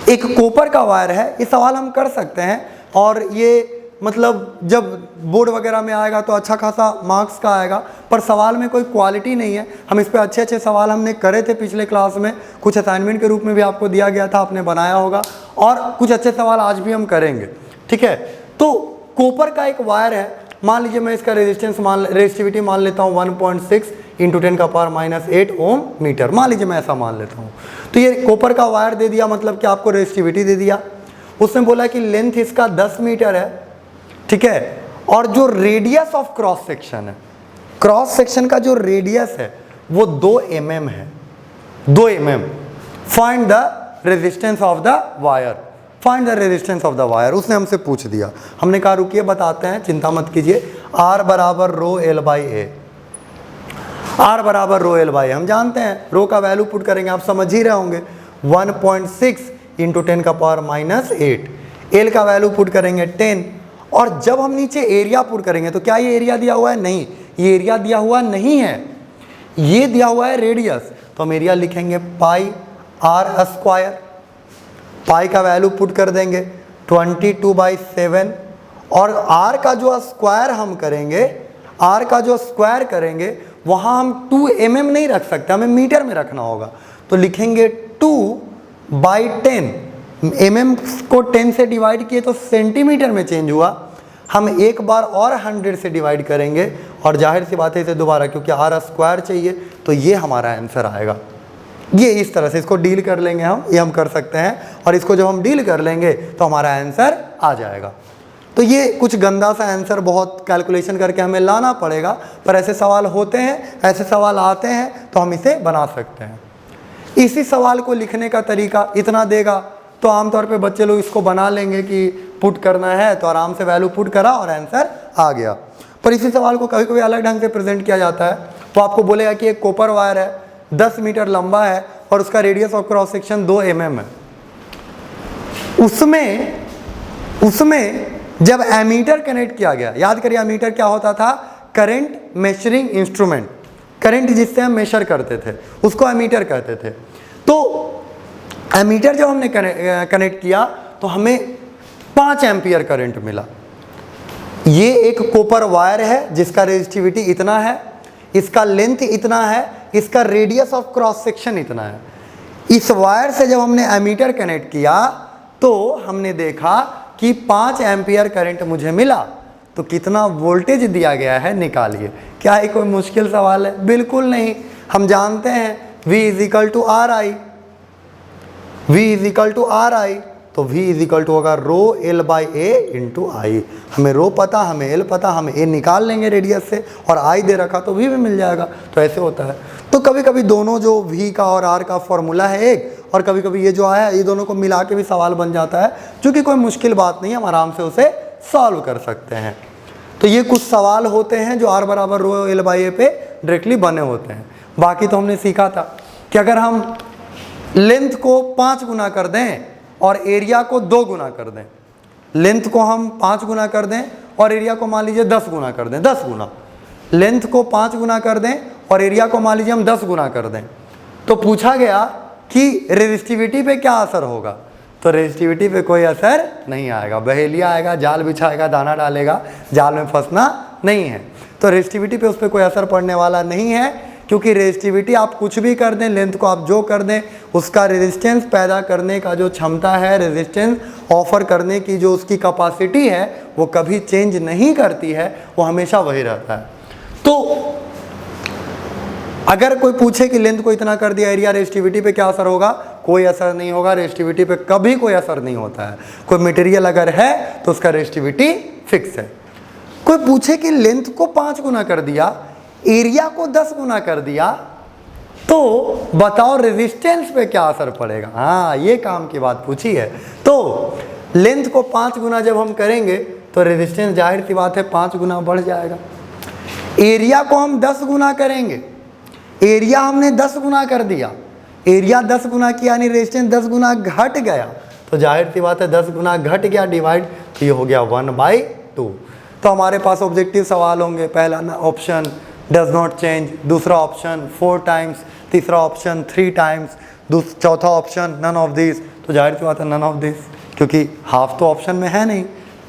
एक कॉपर का वायर है, ये सवाल हम कर सकते हैं और ये मतलब जब बोर्ड वगैरह में आएगा तो अच्छा खासा मार्क्स का आएगा, पर सवाल में कोई क्वालिटी नहीं है। हम इस पे अच्छे अच्छे सवाल हमने करे थे पिछले क्लास में, कुछ असाइनमेंट के रूप में भी आपको दिया गया था, आपने बनाया होगा, और कुछ अच्छे सवाल आज भी हम करेंगे, ठीक है। तो कॉपर का एक वायर है, मान लीजिए मैं इसका रेजिस्टिविटी मान लेता हूँ 1.6 इंटू 10⁻⁸ ओम मीटर, मान लीजिए मैं ऐसा मान लेता हूँ। तो ये कॉपर का वायर दे दिया, मतलब कि आपको रेजिस्टिविटी दे दिया। उसने बोला कि लेंथ इसका 10 मीटर है, ठीक है, और जो रेडियस ऑफ क्रॉस सेक्शन है, क्रॉस सेक्शन का जो रेडियस है वो 2 mm है, 2 mm। Find the resistance of the wire, find the resistance of the wire, उसने हमसे पूछ दिया। हमने कहा रुकिए बताते हैं, चिंता मत कीजिए। R बराबर रो एल बाई ए, R बराबर रो एल बाई, हम जानते हैं रो का वैल्यू पुट करेंगे, आप समझ ही रहे होंगे, 1.6 इंटू 10⁻⁸, एल का वैल्यू पुट करेंगे 10, और जब हम नीचे एरिया पुट करेंगे तो क्या ये एरिया दिया हुआ है? नहीं, ये एरिया दिया हुआ नहीं है, ये दिया हुआ है रेडियस। तो हम एरिया लिखेंगे पाई R स्क्वायर, पाई का वैल्यू पुट कर देंगे 22/7, और R का जो स्क्वायर हम करेंगे, R का जो स्क्वायर करेंगे वहाँ हम 2 mm नहीं रख सकते, हमें मीटर में रखना होगा। तो लिखेंगे 2/10, mm को 10 से डिवाइड किए तो सेंटीमीटर में चेंज हुआ, हम एक बार और 100 से डिवाइड करेंगे और जाहिर सी बात है इसे दोबारा, क्योंकि R स्क्वायर चाहिए, तो ये हमारा आंसर आएगा। ये इस तरह से इसको डील कर लेंगे हम, ये हम कर सकते हैं, और इसको जब हम डील कर लेंगे तो हमारा आंसर आ जाएगा। तो ये कुछ गंदा सा आंसर, बहुत कैलकुलेशन करके हमें लाना पड़ेगा, पर ऐसे सवाल होते हैं, ऐसे सवाल आते हैं तो हम इसे बना सकते हैं। इसी सवाल को लिखने का तरीका इतना देगा तो आमतौर पे बच्चे लोग इसको बना लेंगे कि पुट करना है तो आराम से वैल्यू पुट करा और आंसर आ गया। पर इसी सवाल को कभी कभी अलग ढंग से प्रेजेंट किया जाता है, तो आपको बोलेगा कि एक कॉपर वायर है, 10 मीटर लंबा है और उसका radius of cross section 2 mm है। उसमें जब एमीटर कनेक्ट किया गया, याद करिए एमीटर क्या होता था? करंट मेजरिंग इंस्ट्रूमेंट, करंट जिससे हम मेजर करते थे उसको एमीटर कहते थे। तो एमीटर जब हमने कनेक्ट किया तो हमें 5 एम्पियर करंट मिला। ये एक कॉपर वायर है जिसका रेजिस्टिविटी इतना है, इसका लेंथ इतना है, इसका रेडियस ऑफ क्रॉस सेक्शन इतना है। इस वायर से जब हमने एमीटर कनेक्ट किया तो हमने देखा कि 5 एम्पियर करंट मुझे मिला। तो कितना वोल्टेज दिया गया है निकालिए। क्या ये कोई मुश्किल सवाल है? बिल्कुल नहीं। हम जानते हैं V = RI, V = RI, तो V = होगा rho L by A into I. हमें रो पता, हमें एल पता, हम ए निकाल लेंगे रेडियस से, और आई दे रखा तो V भी मिल जाएगा। तो ऐसे होता है। तो कभी कभी दोनों जो V का और R का फॉर्मूला है एक, और कभी कभी ये जो आया ये दोनों को मिला के भी सवाल बन जाता है, जो कि कोई मुश्किल बात नहीं है, हम आराम से उसे सॉल्व कर सकते हैं। तो ये कुछ सवाल होते हैं जो R बराबर रो एल बाई ए पे डायरेक्टली बने होते हैं। बाकी तो हमने सीखा था कि अगर हम लेंथ को 5 गुना कर दें और एरिया को 2 गुना कर दें, लेंथ को हम 5 गुना कर दें और एरिया को मान लीजिए 10 गुना कर दें, 10 गुना, लेंथ को 5 गुना कर दें और एरिया को मान लीजिए हम 10 गुना कर दें, तो पूछा गया कि रेजिस्टिविटी पे क्या असर होगा? तो रेजिस्टिविटी पे कोई असर नहीं आएगा। बहेलिया आएगा, जाल बिछाएगा, दाना डालेगा, जाल में फंसना नहीं है। तो रेजिस्टिविटी पे उस पर कोई असर पड़ने वाला नहीं है, क्योंकि रेजिस्टिविटी आप कुछ भी कर दें, लेंथ को आप जो कर दें, उसका रेजिस्टेंस पैदा करने का जो क्षमता है, रेजिस्टेंस ऑफर करने की जो उसकी कैपेसिटी है, वो कभी चेंज नहीं करती है, वो हमेशा वही रहता है। तो अगर कोई पूछे कि लेंथ को इतना कर दिया, एरिया रेजिस्टिविटी पे क्या असर होगा, कोई असर नहीं होगा, रेजिस्टिविटी पे कभी कोई असर नहीं होता है। कोई मटेरियल अगर है तो उसका रेजिस्टिविटी फिक्स है। कोई पूछे कि लेंथ को 5 गुना कर दिया, एरिया को 10 गुना कर दिया, तो बताओ रेजिस्टेंस पे क्या असर पड़ेगा। हाँ, ये काम की बात पूछी है। तो लेंथ को 5 गुना जब हम करेंगे तो रेजिस्टेंस जाहिर सी बात है 5 गुना बढ़ जाएगा। एरिया को हम 10 गुना करेंगे, एरिया हमने 10 गुना कर दिया, एरिया 10 गुना किया यानी रेजिस्टेंस 10 गुना घट गया, तो जाहिर सी बात है 10 गुना घट गया डिवाइड, तो ये हो गया 1/2। तो हमारे पास ऑब्जेक्टिव सवाल होंगे। पहला ऑप्शन डज नॉट चेंज, दूसरा ऑप्शन 4 टाइम्स, तीसरा ऑप्शन 3 टाइम्स, चौथा ऑप्शन नन ऑफ दिस। तो जाहिर सी बात है नन ऑफ दिस, क्योंकि हाफ तो ऑप्शन में है नहीं,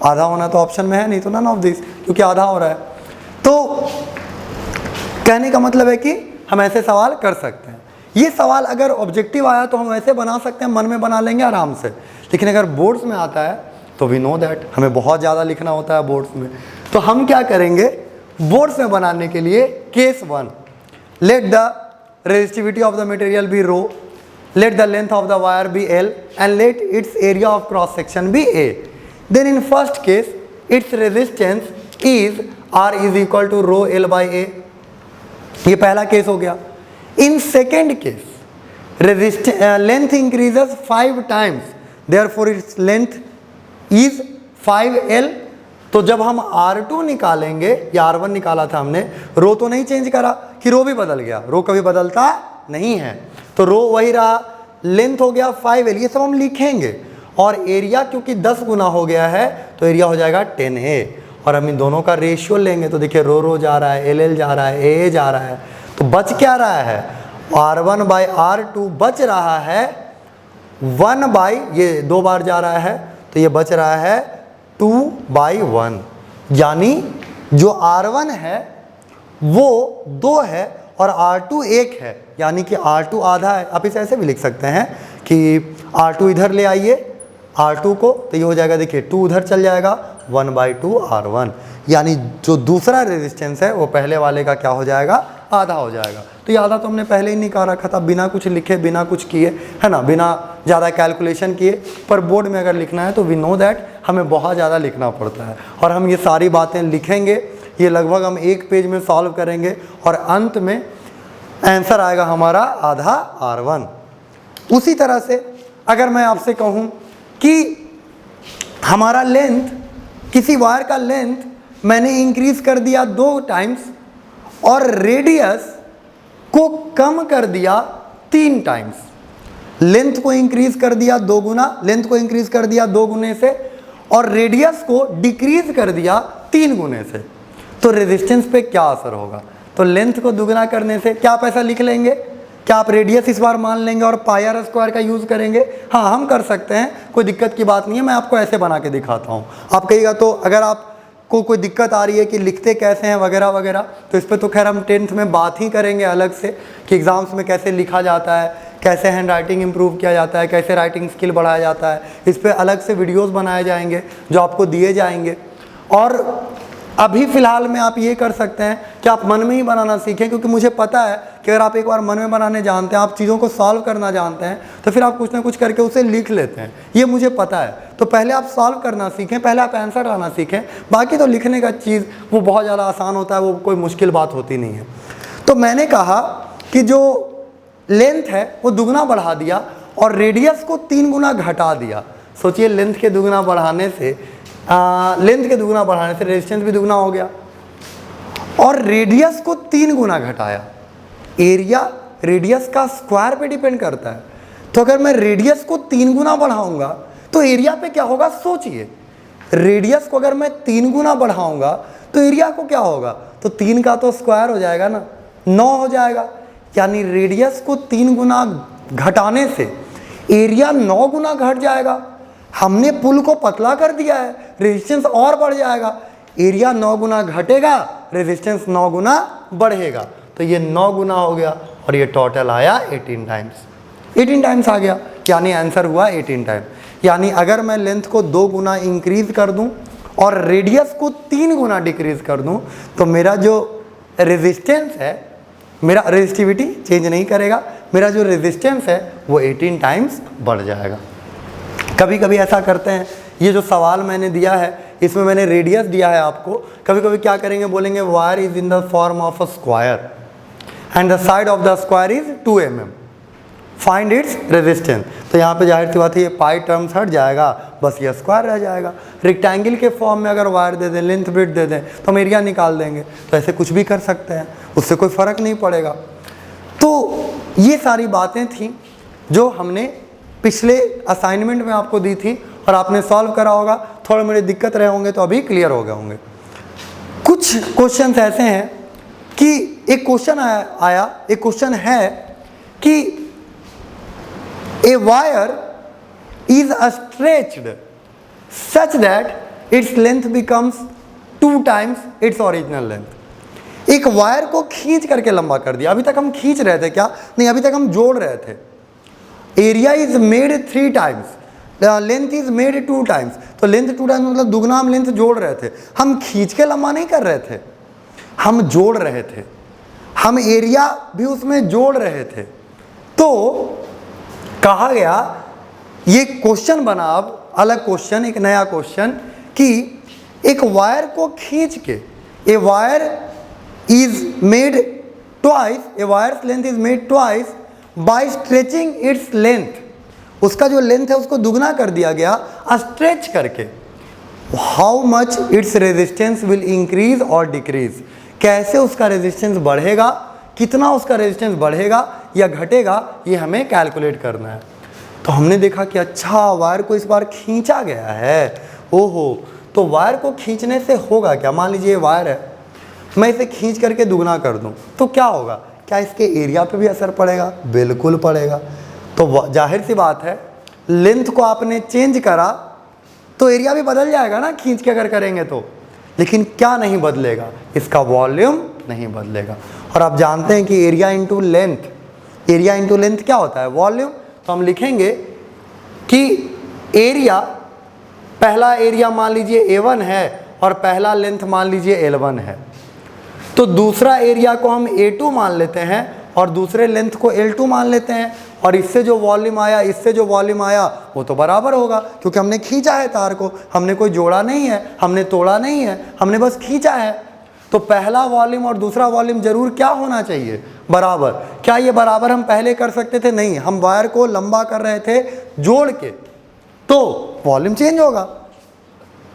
आधा होना तो ऑप्शन में है नहीं, तो नन ऑफ दिस क्योंकि आधा हो रहा है। तो कहने का मतलब है कि हम ऐसे सवाल कर सकते हैं। ये सवाल अगर ऑब्जेक्टिव आया तो हम ऐसे बना सकते हैं, मन में बना लेंगे आराम से। लेकिन अगर बोर्ड्स में आता है तो वी नो दैट हमें बहुत ज़्यादा लिखना होता है बोर्ड्स में। तो हम क्या करेंगे बोर्ड्स में बनाने के लिए, case 1, let the resistivity of the material be rho, let the length of the wire be L and let its area of cross section be A. Then in first case its resistance is R is equal to rho L by A. ये पहला case हो गया। In second case length increases 5 times, therefore its length is 5L. तो जब हम R2 निकालेंगे, या R1 निकाला था हमने, रो तो नहीं चेंज करा कि रो भी बदल गया, रो कभी बदलता नहीं है, तो रो वही रहा, लेंथ हो गया 5L, ये सब हम लिखेंगे। और एरिया क्योंकि 10 गुना हो गया है तो एरिया हो जाएगा 10A। और हम इन दोनों का रेशियो लेंगे तो देखिए रो जा रहा है, LL जा रहा है, AA जा रहा है, तो बच क्या रहा है, R1/R2 बच रहा है 1/, ये 2 बार जा रहा है तो ये बच रहा है 2/1। यानी जो R1 है वो 2 है और R2 1 है, यानी कि R2 आधा है। आप इसे ऐसे भी लिख सकते हैं कि R2 इधर ले आइए R2 को, तो ये हो जाएगा, देखिए 2 उधर चल जाएगा, 1/2 R1। यानी जो दूसरा रेजिस्टेंस है वो पहले वाले का क्या हो जाएगा, आधा हो जाएगा। तो ये आधा तो हमने पहले ही निकाल रखा था, बिना कुछ लिखे, बिना कुछ किए, है ना, बिना ज़्यादा कैलकुलेशन किए। पर बोर्ड में अगर लिखना है तो वी नो दैट हमें बहुत ज़्यादा लिखना पड़ता है, और हम ये सारी बातें लिखेंगे। ये लगभग हम 1 पेज में सॉल्व करेंगे और अंत में आंसर आएगा हमारा आधा R1। उसी तरह से अगर मैं आपसे कहूँ कि हमारा लेंथ, किसी वायर का लेंथ मैंने इंक्रीज कर दिया 2 टाइम्स और रेडियस को कम कर दिया 3 टाइम्स, लेंथ को इंक्रीज कर दिया 2 गुना, लेंथ को इंक्रीज कर दिया 2 गुने से और रेडियस को डिक्रीज कर दिया 3 गुने से, तो रेजिस्टेंस पे क्या असर होगा। तो लेंथ को दुगना करने से क्या आप ऐसा लिख लेंगे, क्या आप रेडियस इस बार मान लेंगे और पाई आर स्क्वायर का यूज़ करेंगे। हाँ, हम कर सकते हैं, कोई दिक्कत की बात नहीं है। मैं आपको ऐसे बना के दिखाता हूँ। आप कहिएगा तो अगर आपको कोई दिक्कत आ रही है कि लिखते कैसे हैं वगैरह वगैरह, तो इस पर तो खैर हम 10th में बात ही करेंगे अलग से कि एग्ज़ाम्स में कैसे लिखा जाता है, कैसे हैंड राइटिंग इम्प्रूव किया जाता है, कैसे राइटिंग स्किल बढ़ाया जाता है। इस पर अलग से वीडियोज़ बनाए जाएंगे जो आपको दिए जाएंगे। और अभी फ़िलहाल में आप ये कर सकते हैं कि आप मन में ही बनाना सीखें, क्योंकि मुझे पता है कि अगर आप एक बार मन में बनाने जानते हैं, आप चीज़ों को सॉल्व करना जानते हैं, तो फिर आप कुछ ना कुछ करके उसे लिख लेते हैं। ये मुझे पता है। तो पहले आप सॉल्व करना सीखें, पहले आप आंसर लाना सीखें। बाकी तो लिखने का चीज़ वो बहुत ज़्यादा आसान होता है, वो कोई मुश्किल बात होती नहीं है। तो मैंने कहा कि जो लेंथ है वो दुगना बढ़ा दिया और रेडियस को 3 गुना घटा दिया। सोचिए, लेंथ के दुगना बढ़ाने से रेजिस्टेंस भी दुगना हो गया और रेडियस को 3 गुना घटाया। एरिया रेडियस का स्क्वायर पे डिपेंड करता है, तो अगर मैं रेडियस को 3 गुना बढ़ाऊंगा तो एरिया पे क्या होगा। सोचिए, रेडियस को अगर मैं 3 गुना बढ़ाऊंगा तो एरिया को क्या होगा, तो 3 का तो स्क्वायर हो जाएगा ना, 9 हो जाएगा। यानी रेडियस को 3 गुना घटाने से एरिया 9 गुना घट जाएगा। हमने पुल को पतला कर दिया है, रेजिस्टेंस और बढ़ जाएगा। एरिया 9 गुना घटेगा, रेजिस्टेंस 9 गुना बढ़ेगा। तो ये 9 गुना हो गया और ये टोटल आया 18 टाइम्स आ गया, यानी आंसर हुआ 18 टाइम। यानी अगर मैं लेंथ को 2 गुना इंक्रीज कर दूं और रेडियस को 3 गुना डिक्रीज कर दूं तो मेरा जो रेजिस्टेंस है, मेरा रेजिस्टिविटी चेंज नहीं करेगा, मेरा जो रेजिस्टेंस है वो 18 टाइम्स बढ़ जाएगा। कभी कभी ऐसा करते हैं, ये जो सवाल मैंने दिया है इसमें मैंने रेडियस दिया है आपको, कभी कभी क्या करेंगे, बोलेंगे wire is in the form of a square and the side of the square is 2 mm, find its resistance. तो यहाँ पे जाहिर सी बात है ये पाई टर्म्स हट जाएगा, बस ये स्क्वायर रह जाएगा। रेक्टेंगल के फॉर्म में अगर वायर दे दें, लेंथ ब्रेड्थ दे दें तो हम एरिया निकाल देंगे। तो ऐसे कुछ भी कर सकते हैं, उससे कोई फ़र्क नहीं पड़ेगा। तो ये सारी बातें थी जो हमने पिछले असाइनमेंट में आपको दी थी और आपने सॉल्व करा होगा। थोड़े मेरे दिक्कत रहे होंगे तो अभी क्लियर हो गए होंगे। कुछ क्वेश्चंस ऐसे हैं कि एक क्वेश्चन आया, एक क्वेश्चन है कि a wire is stretched such that its length becomes 2 times its original length। एक वायर को खींच करके लंबा कर दिया। अभी तक हम खींच रहे थे क्या? नहीं, अभी तक हम जोड़ रहे थे। Area is made 3 times, length is made 2 times. तो लेंथ 2 टाइम्स मतलब दुगना हम लेंथ जोड़ रहे थे। हम खींच के लंबा नहीं कर रहे थे, हम जोड़ रहे थे, हम एरिया भी उसमें जोड़ रहे थे। तो कहा गया, ये क्वेश्चन बना अब अलग क्वेश्चन, एक नया क्वेश्चन कि एक वायर को खींच के, a wire is made twice, a wire's length is made twice by stretching its length. उसका जो लेंथ है उसको दुगना कर दिया गया स्ट्रेच करके। How much its resistance will increase और डिक्रीज, कैसे उसका रेजिस्टेंस बढ़ेगा, कितना उसका रेजिस्टेंस बढ़ेगा या घटेगा, ये हमें कैलकुलेट करना है। तो हमने देखा कि अच्छा वायर को इस बार खींचा गया है। ओहो, तो वायर को खींचने से होगा क्या? मान लीजिए वायर है, मैं इसे खींच करके दुगना कर दूं तो क्या होगा? क्या इसके एरिया पे भी असर पड़ेगा? बिल्कुल पड़ेगा। तो जाहिर सी बात है, लेंथ को आपने चेंज करा तो एरिया भी बदल जाएगा ना, खींच के अगर करेंगे तो। लेकिन क्या नहीं बदलेगा? इसका वॉल्यूम नहीं बदलेगा। और आप जानते हैं कि area into length, area into length क्या होता है? वॉल्यूम। तो हम लिखेंगे कि एरिया, पहला एरिया मान लीजिए A1 है और पहला लेंथ मान लीजिए L1 है, तो दूसरा एरिया को हम A2 मान लेते हैं और दूसरे लेंथ को L2 मान लेते हैं। और इससे जो वॉल्यूम आया, इससे जो वॉल्यूम आया वो तो बराबर होगा, क्योंकि हमने खींचा है तार को, हमने कोई जोड़ा नहीं है, हमने तोड़ा नहीं है, हमने बस खींचा है। तो पहला वॉल्यूम और दूसरा वॉल्यूम जरूर क्या होना चाहिए? बराबर। क्या ये बराबर हम पहले कर सकते थे? नहीं, हम वायर को लंबा कर रहे थे जोड़ के, तो वॉल्यूम चेंज होगा।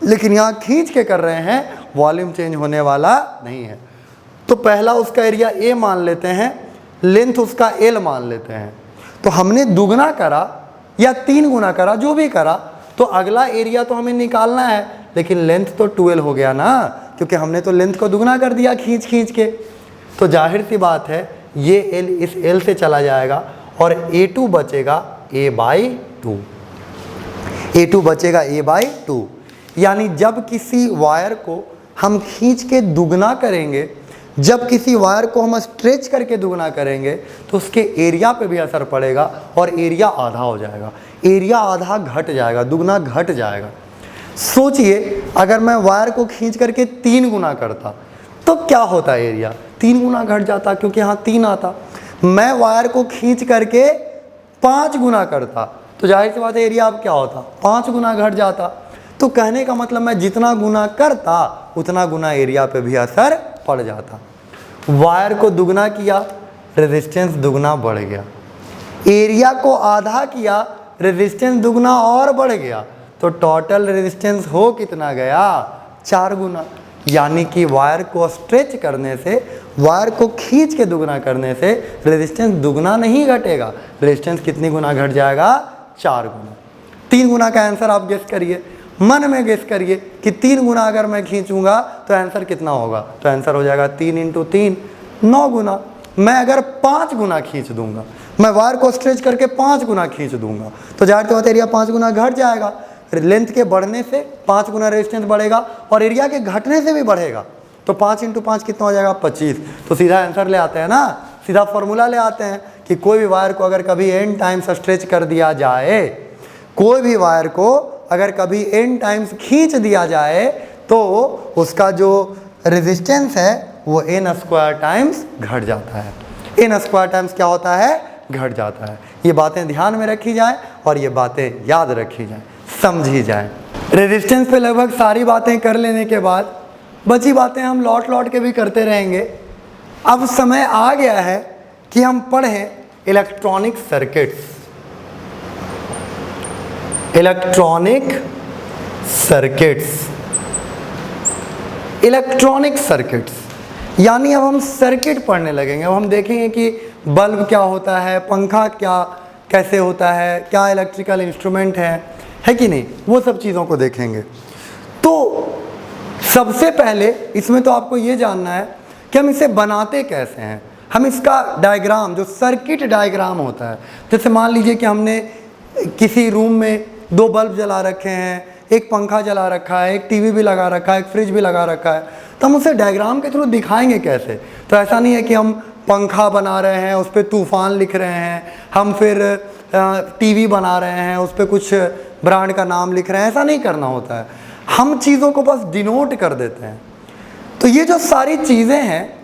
लेकिन यहाँ खींच के कर रहे हैं, वॉल्यूम चेंज होने वाला नहीं है। तो पहला उसका एरिया A मान लेते हैं, लेंथ उसका L मान लेते हैं। तो हमने दुगना करा या 3 गुना करा, जो भी करा, तो अगला एरिया तो हमें निकालना है, लेकिन लेंथ तो 12 हो गया ना, क्योंकि हमने तो लेंथ को दुगना कर दिया खींच खींच के। तो जाहिर सी बात है ये L इस L से चला जाएगा और A2 बचेगा A/2, A2 बचेगा A/2। यानी जब किसी वायर को हम खींच के दुगना करेंगे, जब किसी वायर को हम स्ट्रेच करके दुगना करेंगे, तो उसके एरिया पे भी असर पड़ेगा और एरिया आधा हो जाएगा, एरिया आधा घट जाएगा, दुगना घट जाएगा। सोचिए अगर मैं वायर को खींच करके 3 गुना करता तो क्या होता है? एरिया 3 गुना घट जाता, क्योंकि यहाँ 3 आता। मैं वायर को खींच करके 5 गुना करता तो जाहिर सी बात है एरिया अब क्या होता? 5 गुना घट जाता। तो कहने का मतलब मैं जितना गुना करता उतना गुना एरिया पे भी असर पड़ जाता। वायर को दुगना किया, रेजिस्टेंस दुगना बढ़ गया। एरिया को आधा किया, रेजिस्टेंस दुगना और बढ़ गया। तो टोटल रेजिस्टेंस हो कितना गया? 4 गुना। यानी कि वायर को स्ट्रेच करने से, वायर को खींच के दुगना करने से रेजिस्टेंस दुगना नहीं घटेगा, रेजिस्टेंस कितनी गुना घट जाएगा? 4 गुना। 3 गुना का आंसर आप गेस करिए, मन में गेस करिए कि 3 गुना अगर मैं खींचूंगा तो आंसर कितना होगा? तो आंसर हो जाएगा 3 × 3 9 गुना। मैं अगर 5 गुना खींच दूंगा, मैं वायर को स्ट्रेच करके 5 गुना खींच दूंगा, तो जाहिर सी बात है एरिया 5 गुना घट जाएगा। लेंथ के बढ़ने से 5 गुना रेजिस्टेंस बढ़ेगा और एरिया के घटने से भी बढ़ेगा। तो 5 × 5 कितना हो जाएगा? 25। तो सीधा आंसर ले आते हैं ना, सीधा फॉर्मूला ले आते हैं कि कोई भी वायर को अगर कभी n टाइम्स स्ट्रेच कर दिया जाए, कोई भी वायर को अगर कभी n टाइम्स खींच दिया जाए, तो उसका जो रेजिस्टेंस है वो n² टाइम्स घट जाता है। n² टाइम्स क्या होता है? घट जाता है। ये बातें ध्यान में रखी जाएं और ये बातें याद रखी जाएं, समझी जाएं। रेजिस्टेंस पे लगभग सारी बातें कर लेने के बाद बची बातें हम लौट लौट के भी करते रहेंगे। अब समय आ गया है कि हम पढ़ें electronic circuits. Electronic circuits, electronic circuits यानी अब हम सर्किट पढ़ने लगेंगे। अब हम देखेंगे कि बल्ब क्या होता है, पंखा क्या कैसे होता है, क्या इलेक्ट्रिकल इंस्ट्रूमेंट है कि नहीं, वो सब चीज़ों को देखेंगे। तो सबसे पहले इसमें तो आपको ये जानना है कि हम इसे बनाते कैसे हैं। हम इसका डायग्राम, जो सर्किट डायग्राम होता है, जैसे मान लीजिए कि हमने किसी रूम में 2 बल्ब जला रखे हैं, एक पंखा जला रखा है, एक टीवी भी लगा रखा है, एक फ्रिज भी लगा रखा है, तो हम उसे डायग्राम के थ्रू दिखाएंगे कैसे। तो ऐसा नहीं है कि हम पंखा बना रहे हैं, उस पर तूफान लिख रहे हैं, हम फिर टीवी बना रहे हैं, उस पर कुछ ब्रांड का नाम लिख रहे हैं, ऐसा नहीं करना होता है। हम चीज़ों को बस डिनोट कर देते हैं। तो ये जो सारी चीज़ें हैं,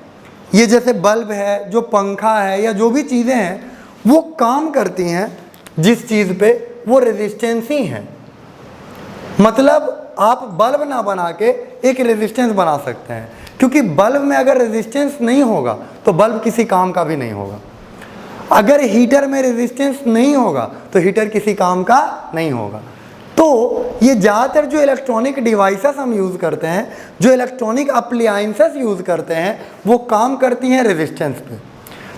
ये जैसे बल्ब है, जो पंखा है, या जो भी चीज़ें हैं, वो काम करती हैं जिस चीज़ पे वो रेजिस्टेंस ही है। मतलब आप बल्ब ना बना के एक रेजिस्टेंस बना सकते हैं, क्योंकि बल्ब में अगर रेजिस्टेंस नहीं होगा तो बल्ब किसी काम का भी नहीं होगा। अगर हीटर में रेजिस्टेंस नहीं होगा तो हीटर किसी काम का नहीं होगा। तो ये ज़्यादातर जो इलेक्ट्रॉनिक डिवाइसेस हम यूज़ करते हैं, जो इलेक्ट्रॉनिक अप्लायंसेस यूज़ करते हैं, वो काम करती हैं रेजिस्टेंस पे।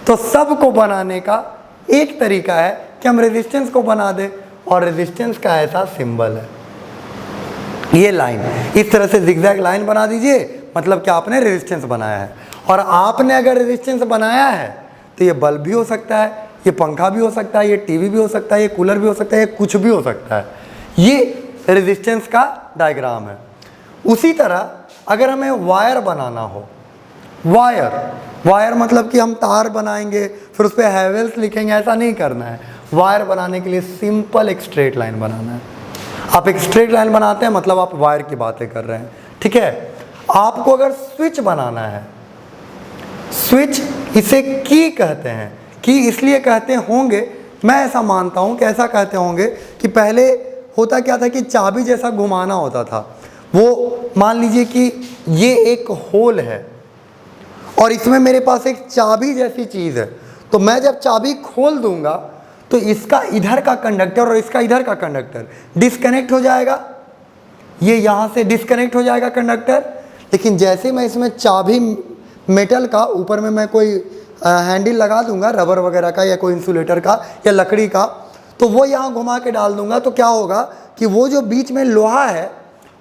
तो सबको बनाने का एक तरीका है कि हम रेजिस्टेंस को बना दें, और रेजिस्टेंस का ऐसा सिंबल है, ये लाइन, इस तरह से जिगजैग लाइन बना दीजिए, मतलब कि आपने रेजिस्टेंस बनाया है। और आपने अगर रेजिस्टेंस बनाया है तो ये बल्ब भी हो सकता है, ये पंखा भी हो सकता है, ये टीवी भी हो सकता है, ये कूलर भी हो सकता है, ये कुछ भी हो सकता है। ये रेजिस्टेंस का डायग्राम है। उसी तरह अगर हमें वायर बनाना हो, वायर मतलब कि हम तार बनाएंगे, फिर उस पर हैवेल्स लिखेंगे, ऐसा नहीं करना है। वायर बनाने के लिए सिंपल एक स्ट्रेट लाइन बनाना है। आप एक स्ट्रेट लाइन बनाते हैं, मतलब आप वायर की बातें कर रहे हैं, ठीक है। आपको अगर स्विच बनाना है, स्विच, इसे की कहते हैं। की इसलिए कहते होंगे, मैं ऐसा मानता हूं कि ऐसा कहते होंगे कि पहले होता क्या था कि चाबी जैसा घुमाना होता था। वो मान लीजिए कि ये एक होल है और इसमें मेरे पास एक चाबी जैसी चीज़ है, तो मैं जब चाबी खोल दूंगा तो इसका इधर का कंडक्टर और इसका इधर का कंडक्टर डिस्कनेक्ट हो जाएगा, ये यहाँ से डिस्कनेक्ट हो जाएगा कंडक्टर। लेकिन जैसे मैं इसमें चाबी मेटल का, ऊपर में मैं कोई हैंडल लगा दूंगा रबर वगैरह का, या कोई इंसुलेटर का, या लकड़ी का, तो वो यहाँ घुमा के डाल दूंगा, तो क्या होगा कि वो जो बीच में लोहा है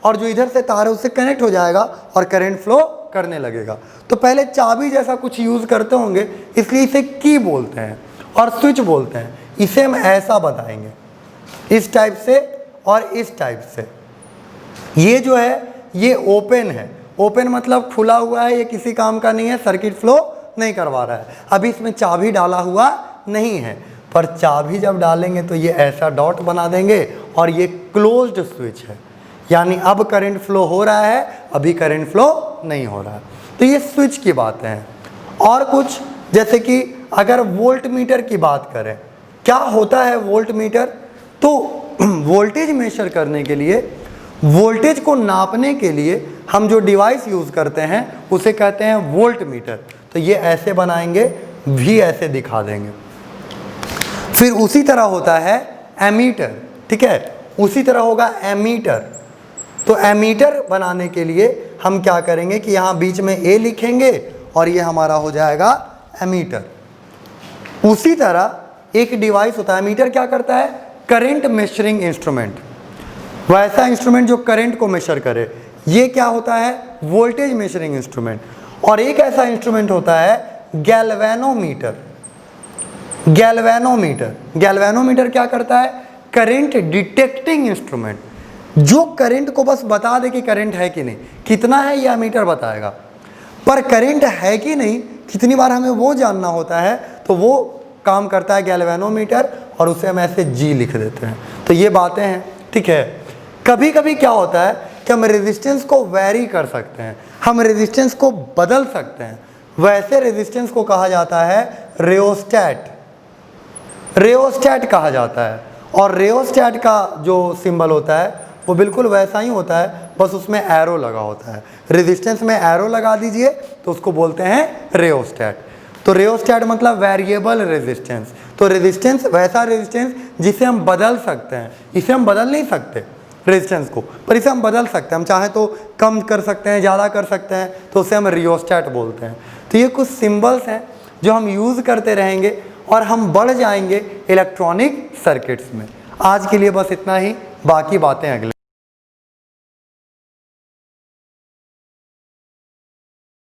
और जो इधर से तार है उससे कनेक्ट हो जाएगा और करंट फ्लो करने लगेगा। तो पहले चाबी जैसा कुछ यूज़ करते होंगे, इसलिए इसे की बोलते हैं और स्विच बोलते हैं। इसे हम ऐसा बताएंगे, इस टाइप से और इस टाइप से। ये जो है ये ओपन है, ओपन मतलब खुला हुआ है, ये किसी काम का नहीं है, सर्किट फ्लो नहीं करवा रहा है। अभी इसमें चाबी डाला हुआ नहीं है, पर चाबी जब डालेंगे तो ये ऐसा डॉट बना देंगे और ये क्लोज्ड स्विच है, यानी अब करंट फ्लो हो रहा है, अभी करंट फ्लो नहीं हो रहा है। तो ये स्विच की बातें हैं। और कुछ जैसे कि अगर वोल्ट मीटर की बात करें, क्या होता है वोल्ट मीटर? तो वोल्टेज मेजर करने के लिए, वोल्टेज को नापने के लिए हम जो डिवाइस यूज़ करते हैं उसे कहते हैं वोल्ट मीटर। तो ये ऐसे बनाएंगे, भी ऐसे दिखा देंगे। फिर उसी तरह होता है एमीटर, ठीक है, उसी तरह होगा एमीटर। तो एमीटर बनाने के लिए हम क्या करेंगे कि यहाँ बीच में ए लिखेंगे और ये हमारा हो जाएगा एमीटर। उसी तरह एक डिवाइस होता है, एमीटर क्या करता है? करंट मेजरिंग इंस्ट्रूमेंट, वैसा इंस्ट्रूमेंट जो करंट को मेजर करे। ये क्या होता है? Voltage measuring instrument. और एक ऐसा इंस्ट्रूमेंट होता है गैल्वेनोमीटर। गैल्वेनोमीटर क्या करता है? करंट डिटेक्टिंग इंस्ट्रूमेंट, जो करंट को बस बता दे कि करंट है कि नहीं, कितना है यह मीटर बताएगा, पर करंट है कि नहीं कितनी बार हमें वो जानना होता है, तो वो काम करता है गैल्वेनोमीटर, और उसे हम ऐसे जी लिख देते हैं। तो ये बातें हैं, ठीक है। कभी कभी क्या होता है कि हम रेजिस्टेंस को वेरी कर सकते हैं, हम रेजिस्टेंस को बदल सकते हैं, वैसे रेजिस्टेंस को कहा जाता है रियोस्टैट। रेओस्टैट कहा जाता है। और रेओस्टैट का जो सिंबल होता है वो बिल्कुल वैसा ही होता है, बस उसमें एरो लगा होता है। रेजिस्टेंस में एरो लगा दीजिए तो उसको बोलते हैं रेओस्टैट। तो रेओस्टैट मतलब वेरिएबल रेजिस्टेंस। तो रेजिस्टेंस वैसा रेजिस्टेंस जिसे हम बदल सकते हैं। इसे हम बदल नहीं सकते रेजिस्टेंस को, पर इसे हम बदल सकते हैं। हम चाहें तो कम कर सकते हैं, ज़्यादा कर सकते हैं, तो उसे हम रियोस्टैट बोलते हैं। तो ये कुछ सिंबल्स हैं जो हम यूज़ करते रहेंगे और हम बढ़ जाएंगे इलेक्ट्रॉनिक सर्किट्स में। आज के लिए बस इतना ही, बाकी बातें अगले